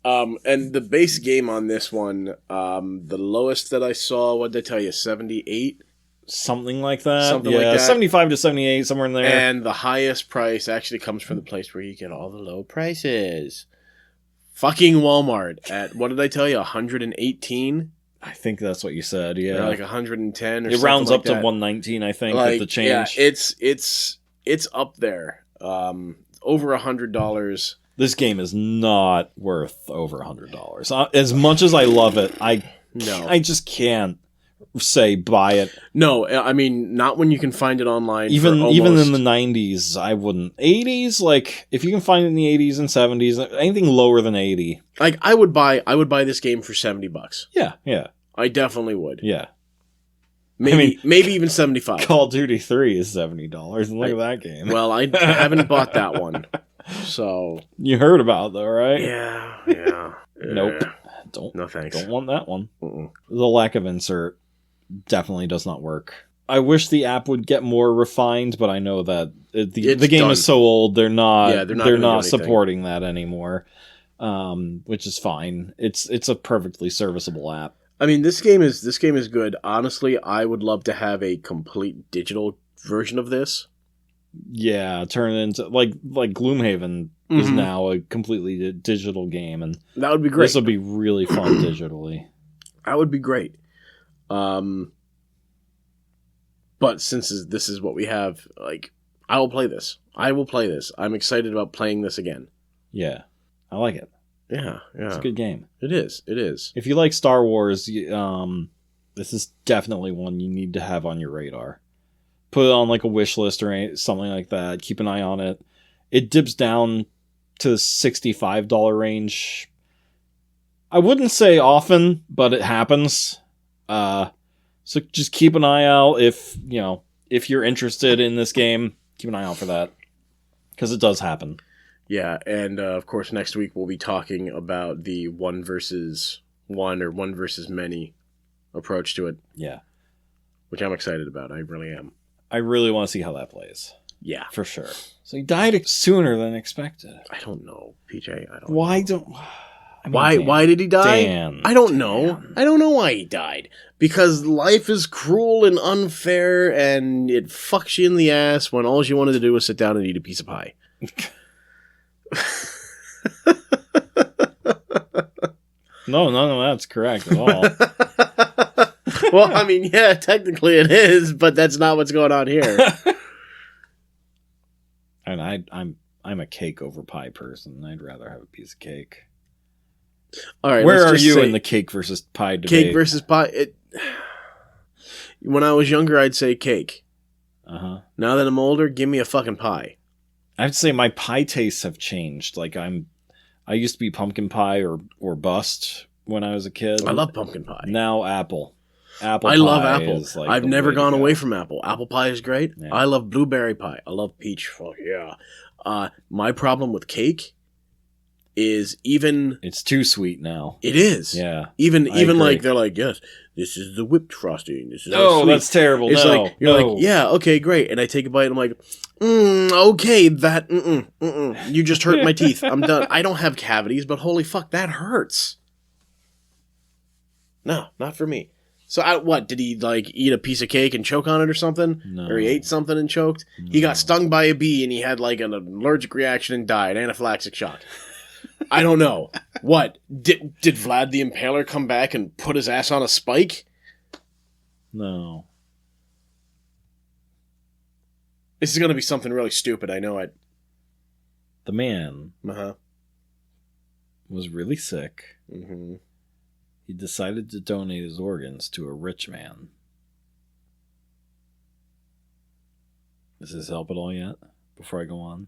And the base game on this one, the lowest that I saw, what did I tell you, 78? Something like that. Something like that. 75 to 78, somewhere in there. And the highest price actually comes from the place where you get all the low prices. Fucking Walmart at, what did I tell you, 118? I think that's what you said, yeah. Or like 110 or something. It rounds like up to that. 119, I think, at the change. Yeah, it's up there. Over $100. This game is not worth over $100. As much as I love it, I just can't say buy it. No, I mean, not when you can find it online. Even in the 90s, I wouldn't. 80s, like if you can find it in the 80s and 70s, anything lower than 80. Like I would buy this game for $70. Yeah. I definitely would. Yeah. Maybe even $75. Call of Duty 3 is $70, and look at that game. Well, I haven't bought that one, so you heard about it though, right? Yeah. Nope. No thanks. Don't want that one. Mm-mm. The lack of insert definitely does not work. I wish the app would get more refined, but I know that the game is so old. They're not supporting that anymore, which is fine. It's a perfectly serviceable app. I mean, this game is good. Honestly, I would love to have a complete digital version of this. Yeah, turn it into like Gloomhaven is now a completely digital game, and that would be great. This would be really fun digitally. That would be great. But since this is what we have, like, I will play this. I'm excited about playing this again. Yeah, I like it. Yeah. It's a good game. It is. If you like Star Wars, this is definitely one you need to have on your radar. Put it on like a wish list or something like that. Keep an eye on it. It dips down to the $65 range. I wouldn't say often, but it happens. So just keep an eye out if you're interested in this game. Keep an eye out for that, because it does happen. Yeah, and of course next week we'll be talking about the 1 versus 1 or 1 versus many approach to it. Yeah. Which I'm excited about. I really am. I really want to see how that plays. Yeah. for sure. So he died sooner than expected. I don't know, PJ. I don't. Why know. don't? I mean, Why? Dan, Why did he die? Dan, I don't know. Dan. I don't know why he died. Because life is cruel and unfair, and it fucks you in the ass when all you wanted to do was sit down and eat a piece of pie. No, that's correct at all. Well, I mean, yeah, technically it is, but that's not what's going on here. And I'm a cake over pie person. I'd rather have a piece of cake. All right, Where let's are just you say in the cake versus pie debate? cake versus pie? When I was younger, I'd say cake. Now that I'm older, give me a fucking pie. I'd say my pie tastes have changed. Like I used to be pumpkin pie or bust when I was a kid. I love pumpkin pie. Now apple. I Pie love apple. is like I've the never way to gone go. away from apple. Apple pie is great. Yeah. I love blueberry pie. I love peach. Fuck yeah. My problem with cake is It's too sweet now. it is. Yeah. Even agree. like they're like, yes, this is the whipped frosting. This is Oh, sweet. that's terrible. It's no, like you're no. like, yeah, okay, great. And I take a bite and I'm like, okay, that you just hurt my teeth. I'm done. I don't have cavities, but holy fuck, that hurts. No, not for me. So what did he like eat a piece of cake and choke on it or something? No. Or he ate something and choked? He got stung by a bee and he had like an allergic reaction and died, anaphylactic shock. I don't know. What? Did Vlad the Impaler come back and put his ass on a spike? No. This is going to be something really stupid, I know it. The man Uh-huh. was really sick. Mm-hmm. He decided to donate his organs to a rich man. Does this help at all yet? Before I go on?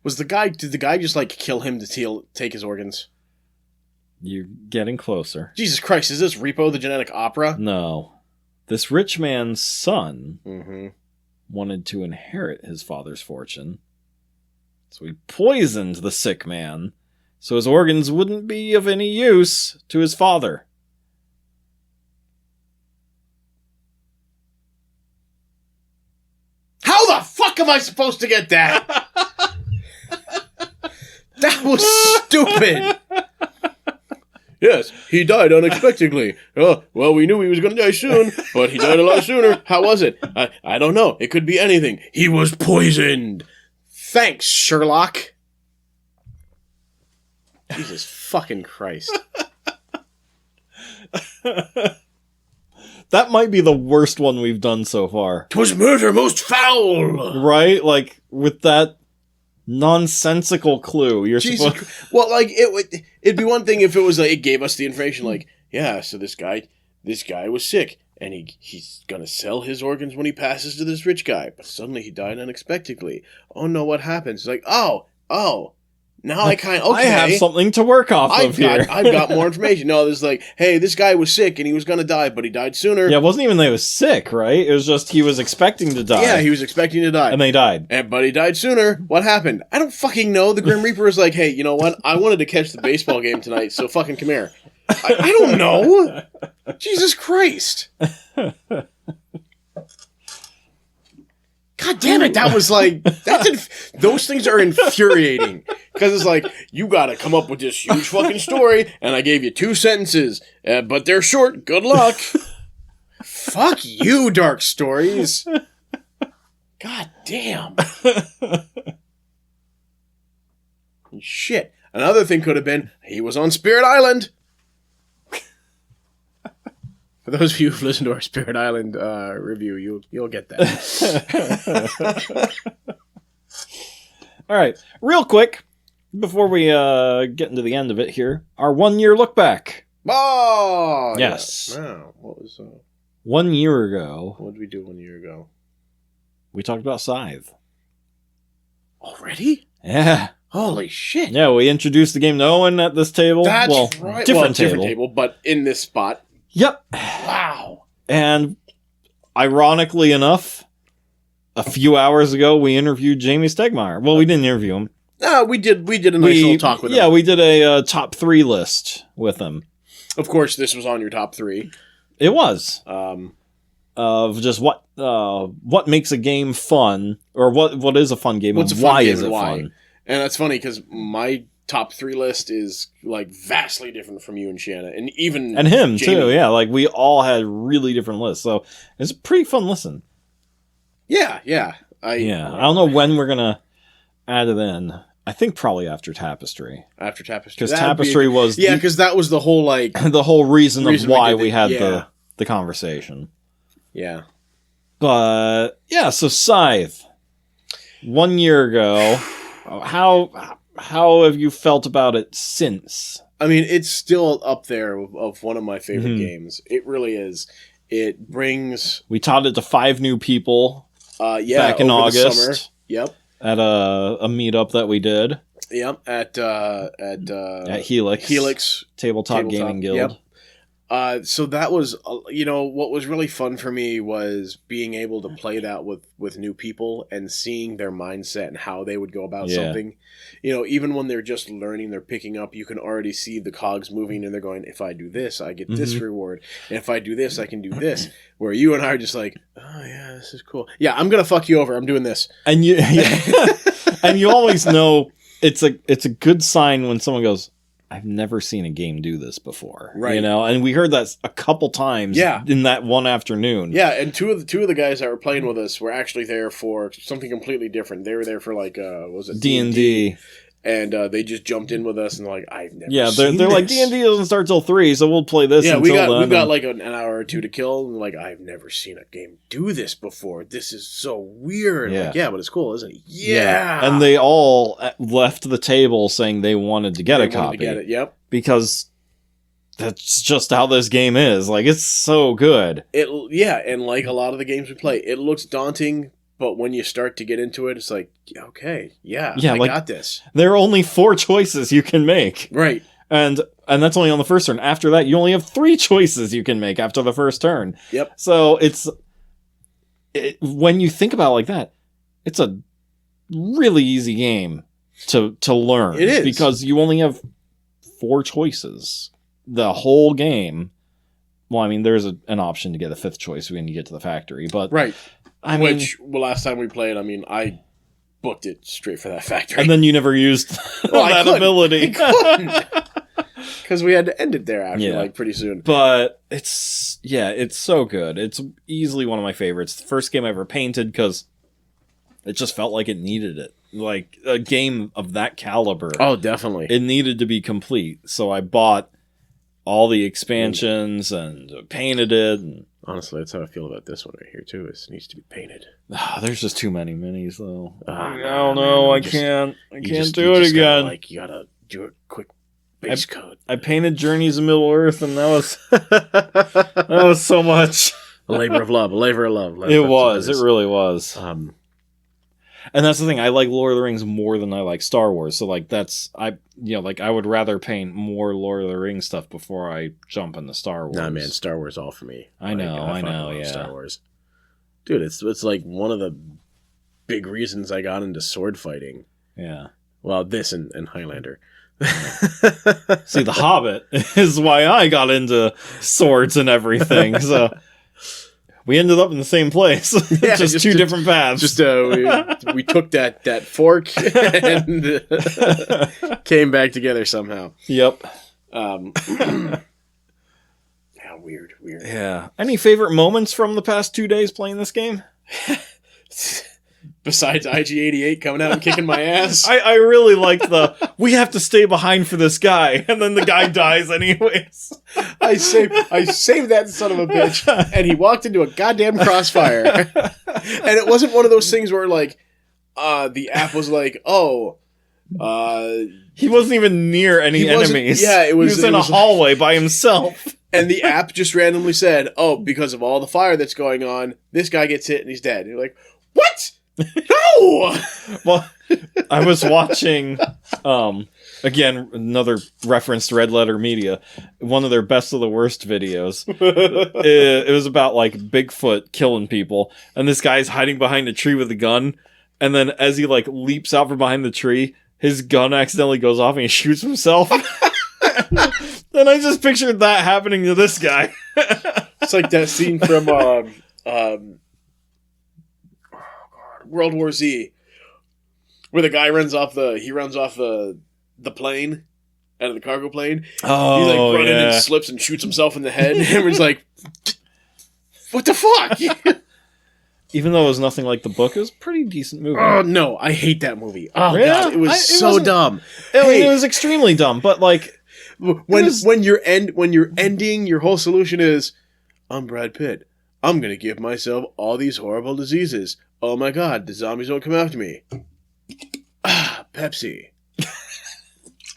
Did the guy just like kill him to take his organs? You're getting closer. Jesus Christ, is this Repo the Genetic Opera? No. This rich man's son Mm-hmm. wanted to inherit his father's fortune. So he poisoned the sick man so his organs wouldn't be of any use to his father. How the fuck am I supposed to get that? That was stupid. Yes, he died unexpectedly. Oh, well, we knew he was going to die soon, but he died a lot sooner. How was it? I don't know. It could be anything. He was poisoned. Thanks, Sherlock. Jesus fucking Christ. That might be the worst one we've done so far. 'Twas murder most foul. Right? Like, with that nonsensical clue. You're Jesus. supposed... Well, like it'd be one thing if it was like it gave us the information like, yeah, so this guy was sick and he's gonna sell his organs when he passes to this rich guy, but suddenly he died unexpectedly. Oh no, what happens? It's like, oh, now I kind of okay. I have something to work off of here. I've got more information. No, there's like, hey, this guy was sick and he was gonna die, but he died sooner. Yeah, it wasn't even that he was sick, right? It was just he was expecting to die. Yeah, he was expecting to die. And they died. But he died sooner. What happened? I don't fucking know. The Grim Reaper is like, hey, you know what? I wanted to catch the baseball game tonight, so fucking come here. I don't know. Jesus Christ. God damn it, that was like, those things are infuriating. Because it's like, you gotta come up with this huge fucking story, and I gave you 2 sentences, but they're short. Good luck. Fuck you, Dark Stories. God damn. Shit. Another thing could have been, he was on Spirit Island. For those of you who've listened to our Spirit Island review, you'll get that. All right, real quick, before we get into the end of it here, our 1 year look back. Oh! Yes. Yeah. Wow. What was 1 year ago, what did we do 1 year ago? we talked about Scythe. Already? Yeah. Holy shit. Yeah, we introduced the game to Owen at this table. That's well, right. Different Different table. table, but in this spot. Yep. Wow. And ironically enough, a few hours ago, we interviewed Jamie Stegmaier. Well, we didn't interview him. We did a nice little talk with him. Yeah, we did a top 3 list with him. Of course, this was on your top 3. It was. of just what makes a game fun, or what is a fun game, What's and a fun why game is it and why? fun? And that's funny because my top 3 list is like vastly different from you and Shanna, and even And him Jamie. too. Yeah, like we all had really different lists, so it's a pretty fun listen. Yeah. I don't know when we're gonna add it in. I think probably after Tapestry, after Tapestry, because Tapestry was because that was the whole like the whole reason of why we had yeah. the conversation. Yeah. But yeah, so Scythe, 1 year ago, how have you felt about it since? I mean, it's still up there of one of my favorite Mhm. games. It really is. It brings We taught it to 5 new people back in over the August. summer. Yep. At a meetup that we did Yep. At Helix Helix Tabletop Gaming Guild. Yep. So that was, what was really fun for me was being able to play that with new people and seeing their mindset and how they would go about Yeah. something. Even when they're just learning, they're picking up, you can already see the cogs moving and they're going, if I do this, I get this reward. And if I do this, I can do this. Where you and I are just like, oh yeah, this is cool. Yeah, I'm going to fuck you over. I'm doing this. And you and you always know it's a good sign when someone goes, I've never seen a game do this before. Right. And we heard that a couple times in that one afternoon. Yeah, and two of the guys that were playing with us were actually there for something completely different. They were there for like was it D&D. And they just jumped in with us and like, I've never Yeah, seen they're like, this. D&D doesn't start till 3, so we'll play this Yeah, until then. we've got like an hour or two to kill, and like, I've never seen a game do this before. This is so weird. Yeah. Like, yeah, but it's cool, isn't it? Yeah. And they all left the table saying they wanted to get a copy. Yep. Because that's just how this game is. Like, it's so good. And like a lot of the games we play, it looks daunting, but when you start to get into it, it's like, okay, I got this. There are only 4 choices you can make. Right. And that's only on the first turn. After that, you only have 3 choices you can make after the first turn. Yep. So when you think about it like that, it's a really easy game to learn. It is. Because you only have 4 choices the whole game. Well, I mean, there's an option to get a 5th choice when you get to the factory, but Right. I mean, last time we played, I mean, I booked it straight for that factory. and then you never used that ability. Because we had to end it there after, pretty soon. But it's so good. It's easily one of my favorites. The first game I ever painted because it just felt like it needed it. Like a game of that caliber. Oh, definitely. It needed to be complete. So I bought all the expansions and painted it. And honestly, that's how I feel about this one right here, too. It needs to be painted. there's just too many minis, though. I don't know. I can't do it again. You gotta do a quick base code. I painted Journeys of Middle Earth, and that was so much. A labor of love. It really was. And that's the thing. I like Lord of the Rings more than I like Star Wars. So like I would rather paint more Lord of the Rings stuff before I jump into Star Wars. Nah, man, Star Wars all for me. I know, fucking love yeah. Star Wars, dude. It's like one of the big reasons I got into sword fighting. Yeah. Well, this and Highlander. See, The Hobbit is why I got into swords and everything. So we ended up in the same place. Yeah, just two different paths. Just we took that fork and came back together somehow. Yep. Yeah, weird. Yeah. Any favorite moments from the past 2 days playing this game? Besides IG-88 coming out and kicking my ass. I really liked we have to stay behind for this guy, and then the guy dies anyways. I saved that son of a bitch, and he walked into a goddamn crossfire. And it wasn't one of those things where like the app was like, he wasn't even near any enemies. Yeah, he was in a hallway by himself. And the app just randomly said, because of all the fire that's going on, this guy gets hit and he's dead. And you're like, what? No! Well, I was watching, again, another reference to Red Letter Media, one of their best of the worst videos. It was about, like, Bigfoot killing people, and this guy's hiding behind a tree with a gun, and then as he, like, leaps out from behind the tree, his gun accidentally goes off and he shoots himself. Then I just pictured that happening to this guy. It's like that scene from World War Z, where the guy runs off the plane, out of the cargo plane. Oh, He's like running yeah. and slips and shoots himself in the head. And everyone's like, "What the fuck?" Even though it was nothing like the book, it was a pretty decent movie. Oh no, I hate that movie. Oh Really? god, it was so wasn't- dumb. I mean, Hey. it was extremely dumb, but like, When you're ending, your whole solution is, I'm Brad Pitt. I'm gonna give myself all these horrible diseases. Oh my god, the zombies won't come after me. Pepsi.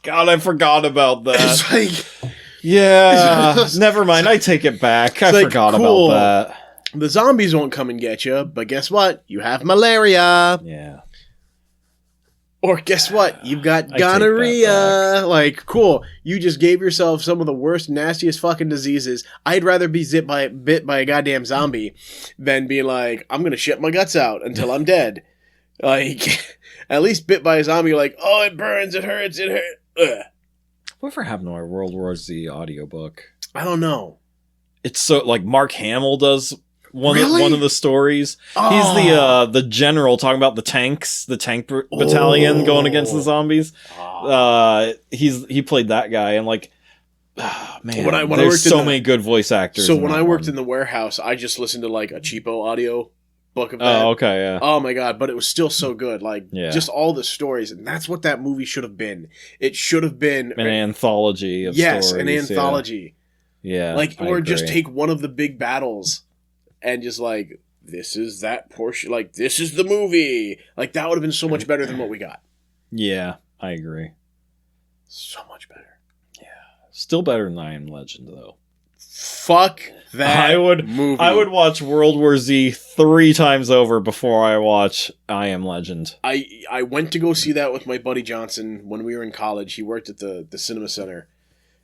God, I forgot about that. It's like Yeah, never mind. I take it back. I like, forgot cool. about that. the zombies won't come and get you, but guess what? You have malaria. Yeah. Or guess what? You've got I take gonorrhea. that Like, cool. You just gave yourself some of the worst, nastiest fucking diseases. I'd rather be bit by a goddamn zombie than be like, I'm gonna shit my guts out until I'm dead. Like, at least bit by a zombie, you're like, oh, it burns, it hurts, it hurts. Ugh. Whatever happened to our World War Z audiobook? I don't know. It's so like Mark Hamill does Really? one of the stories. Oh. He's the general talking about the tank battalion going against the zombies. He played that guy, and like, man, When I there's worked in so the- many good voice actors. So in when that I worked one. in the warehouse, I just listened to like a cheapo audio book of that. Oh, okay, yeah. Oh my god, but it was still so good. Like, Yeah. just all the stories, and that's what that movie should have been. It should have been An anthology of yes, stories. an anthology. Yeah, Like, I or just agree. take one of the big battles and just like, this is that portion. Like, this is the movie. Like, that would have been so much better than what we got. Yeah, I agree. So much better. Still better than I Am Legend, though. Fuck that I would movie. I would watch World War Z 3 times over before I watch I Am Legend. I went to go see that with my buddy Johnson when we were in college. He worked at the cinema center.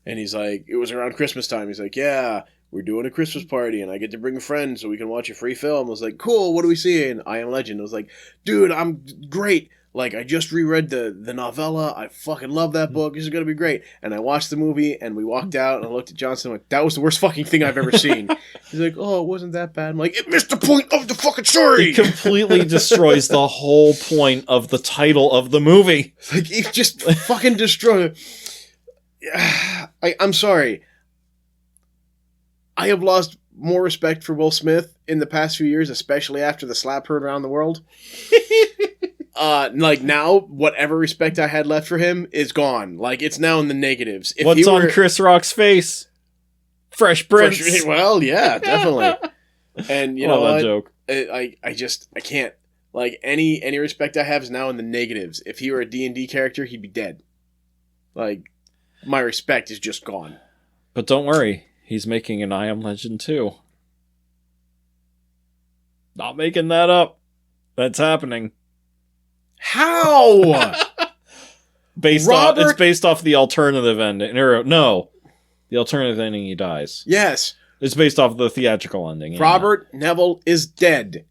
And he's like, it was around Christmas time. He's like, yeah, we're doing a Christmas party and I get to bring a friend so we can watch a free film. I was like, cool, what are we seeing? I Am Legend. I was like, dude, I'm great. Like, I just reread the novella. I fucking love that book. This is going to be great. And I watched the movie and we walked out and I looked at Johnson and I'm like, that was the worst fucking thing I've ever seen. He's like, oh, it wasn't that bad. I'm like, it missed the point of the fucking story. It completely destroys the whole point of the title of the movie. Like, it just fucking destroyed. I'm sorry. I have lost more respect for Will Smith in the past few years, especially after the slap heard around the world. Like, now, whatever respect I had left for him is gone. Like, it's now in the negatives. If What's he on were- Chris Rock's face? Fresh Prince. Well, yeah, definitely. And you know Love that what? joke. I can't. Like, any respect I have is now in the negatives. If he were a D&D character, he'd be dead. Like, my respect is just gone. But don't worry, he's making an I Am Legend too. Not making that up. That's happening. How? It's based off the alternative ending. No, the alternative ending, he dies. Yes. It's based off the theatrical ending. Yeah. Robert Neville is dead.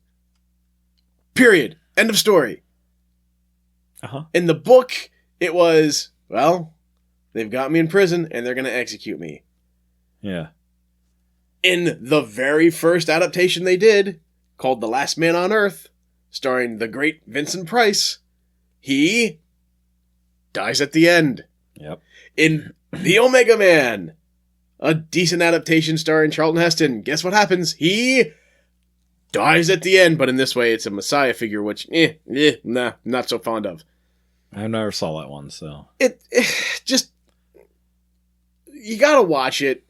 Period. End of story. Uh-huh. In the book, it was, well, they've got me in prison and they're going to execute me. Yeah. In the very first adaptation they did, called The Last Man on Earth, starring the great Vincent Price, he dies at the end. Yep. In The Omega Man, a decent adaptation starring Charlton Heston, guess what happens? He dies at the end, but in this way it's a messiah figure, which, not so fond of. I never saw that one, so. It just, you gotta watch it.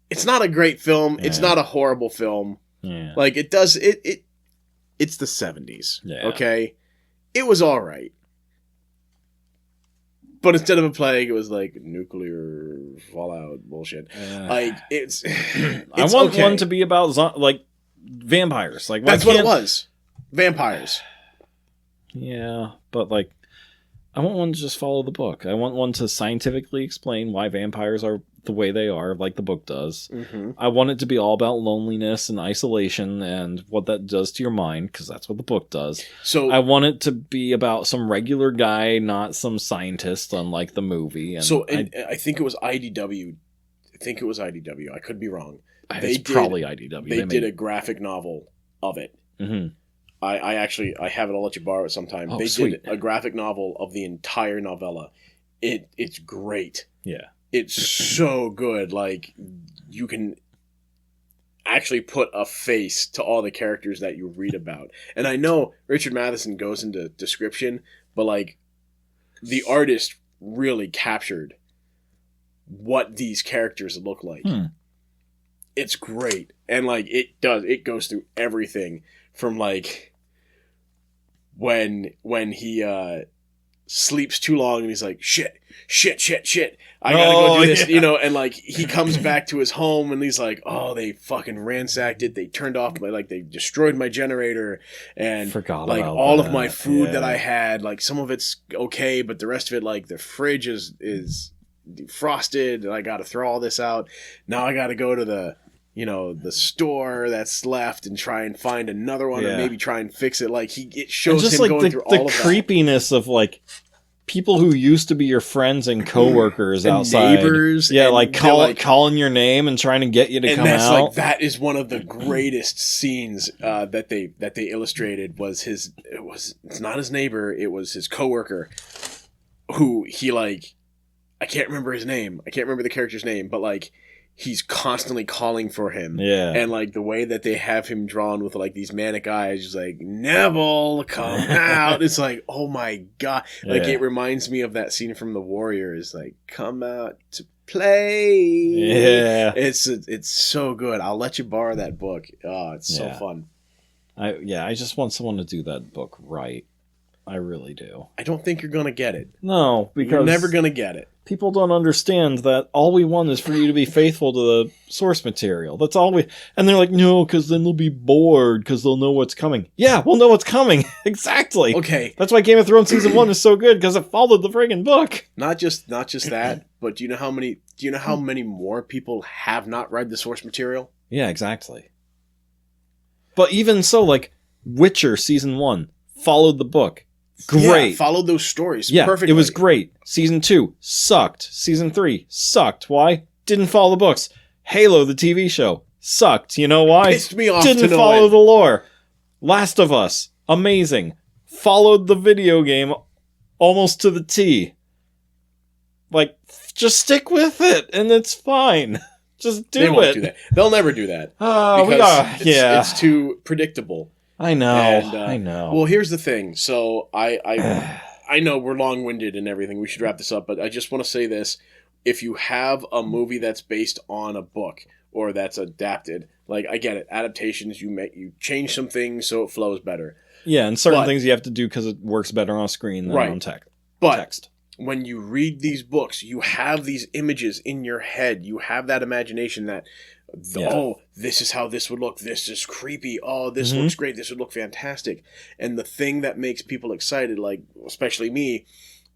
It's not a great film. It's Yeah. not a horrible film. Yeah. Like, it's the 70s. Yeah. Okay? It was alright. But instead of a plague, it was like nuclear fallout bullshit. Like, it's I want okay. one to be about vampires. Like, That's what it was. Vampires. Yeah, but like, I want one to just follow the book. I want one to scientifically explain why vampires are the way they are, like the book does. Mm-hmm. I want it to be all about loneliness and isolation and what that does to your mind, because that's what the book does. So I want it to be about some regular guy, not some scientist, unlike the movie. And I think it was IDW. I think it was IDW. I could be wrong. It's probably IDW. They did a graphic novel of it. Mm-hmm. I actually have it. I'll let you borrow it sometime. Oh, they sweet. did a graphic novel of the entire novella. It's great. Yeah. It's so good. Like, you can actually put a face to all the characters that you read about. And I know Richard Matheson goes into description, but like, the artist really captured what these characters look like. It's great. And like, it goes through everything from like when he sleeps too long and he's like, shit, I gotta go do this, and like, he comes back to his home and he's like, oh, they fucking ransacked it, they turned off they destroyed my generator, and Forgot like about all that. of my food that I had, like some of it's okay, but the rest of it, like the fridge is defrosted, and I gotta throw all this out. Now I gotta go to the store that's left and try and find another one, or maybe try and fix it. Like, it shows just him like going through all of the creepiness of like people who used to be your friends and coworkers and outside, neighbors, yeah, and like calling your name and trying to get you to and come that's out. like, that is one of the greatest scenes that they illustrated. It's not his neighbor, it was his coworker, who he like, I can't remember his name, I can't remember the character's name, but like, he's constantly calling for him. Yeah. And like, the way that they have him drawn with like these manic eyes, just like, Neville, come out. It's like, oh my God. Like, it reminds me of that scene from The Warriors, like, come out to play. Yeah. It's so good. I'll let you borrow that book. Oh, it's so fun. I just want someone to do that book right. I really do. I don't think you're going to get it. No, because you're never going to get it. People don't understand that all we want is for you to be faithful to the source material. That's all we... And they're like, no, because then they'll be bored, because they'll know what's coming. Yeah, we'll know what's coming. Exactly. Okay. That's why Game of Thrones Season 1 is so good, because it followed the friggin' book. Not just that, but do you know how many more people have not read the source material? Yeah, exactly. But even so, like, Witcher Season 1 followed the book. Great. Yeah, followed those stories It perfectly. was great. Season 2 sucked. Season 3 sucked. Why? Didn't follow the books. Halo, the TV show, sucked. You know why? Pissed me off. Didn't follow the lore. Last of Us, amazing. Followed the video game almost to the T. Like, just stick with it, and it's fine. Just do it. They won't do that. They'll never do that. It's too predictable. I know. And, I know. Well, here's the thing. So I know we're long-winded and everything. We should wrap this up, but I just want to say this. If you have a movie that's based on a book or that's adapted, like, I get it. Adaptations, you change some things so it flows better. Yeah, and certain things you have to do because it works better on screen than on text. But when you read these books, you have these images in your head. You have that imagination that, oh, this is how this would look. This is creepy. Oh, this looks great. This would look fantastic. And the thing that makes people excited, like, especially me,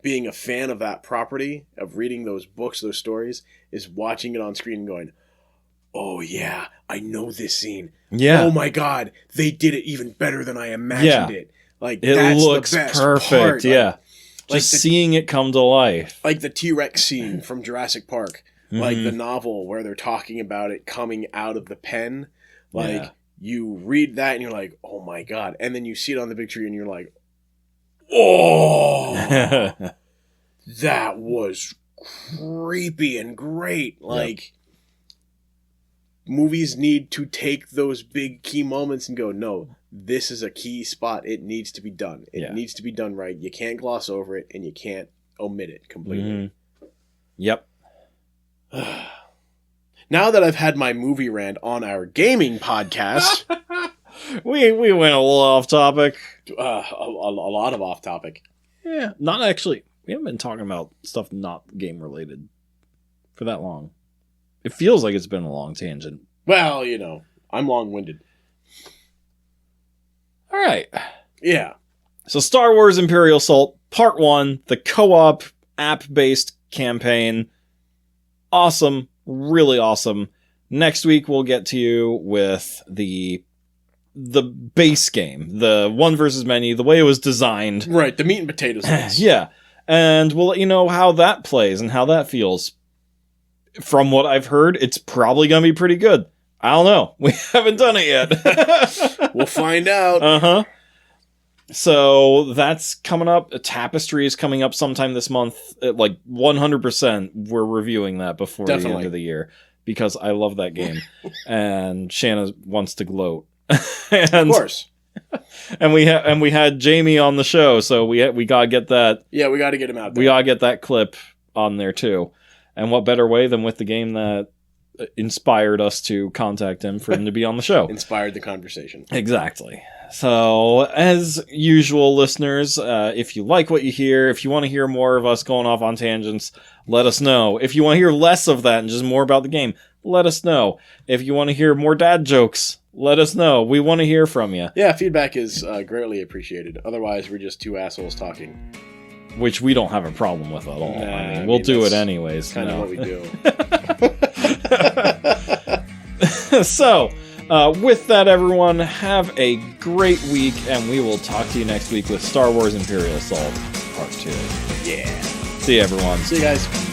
being a fan of that property, of reading those books, those stories, is watching it on screen and going, oh yeah, I know this scene. Yeah. Oh my God, they did it even better than I imagined it. Like, it that's looks the best perfect. part. Yeah. Just seeing it come to life. Like the T-Rex scene from Jurassic Park. Like the novel where they're talking about it coming out of the pen. Like, you read that and you're like, oh my God. And then you see it on the big tree and you're like, oh, that was creepy and great. Like, movies need to take those big key moments and go, no, this is a key spot. It needs to be done. It needs to be done right. You can't gloss over it and you can't omit it completely. Yep. Now that I've had my movie rant on our gaming podcast, we went a little off topic. a lot of off topic. Yeah, not actually. We haven't been talking about stuff not game related for that long. It feels like it's been a long tangent. Well, I'm long-winded. All right. Yeah. So Star Wars Imperial Assault Part 1, the co-op app-based campaign. Awesome. Really awesome. Next week we'll get to you with the base game, the one versus many, the way it was designed. Right, the meat and potatoes of this. Yeah. And we'll let you know how that plays and how that feels. From what I've heard, it's probably going to be pretty good. I don't know. We haven't done it yet. We'll find out. Uh-huh. So that's coming up. Tapestry is coming up sometime this month. Like 100%, we're reviewing that before the end of the year because I love that game, and Shanna wants to gloat. And, of course. And we had Jamie on the show, so we gotta get that. Yeah, we got to get him out there. We gotta get that clip on there too. And what better way than with the game that inspired us to contact him for him to be on the show? Inspired the conversation. Exactly. So, as usual, listeners, if you like what you hear, if you want to hear more of us going off on tangents, let us know. If you want to hear less of that and just more about the game, let us know. If you want to hear more dad jokes, let us know. We want to hear from you. Yeah, feedback is greatly appreciated. Otherwise, we're just two assholes talking. Which we don't have a problem with at all. Nah, I mean, we'll do it anyways. Kind of what we do. So, with that, everyone, have a great week, and we will talk to you next week with Star Wars Imperial Assault Part 2. Yeah. See you, everyone. See you guys.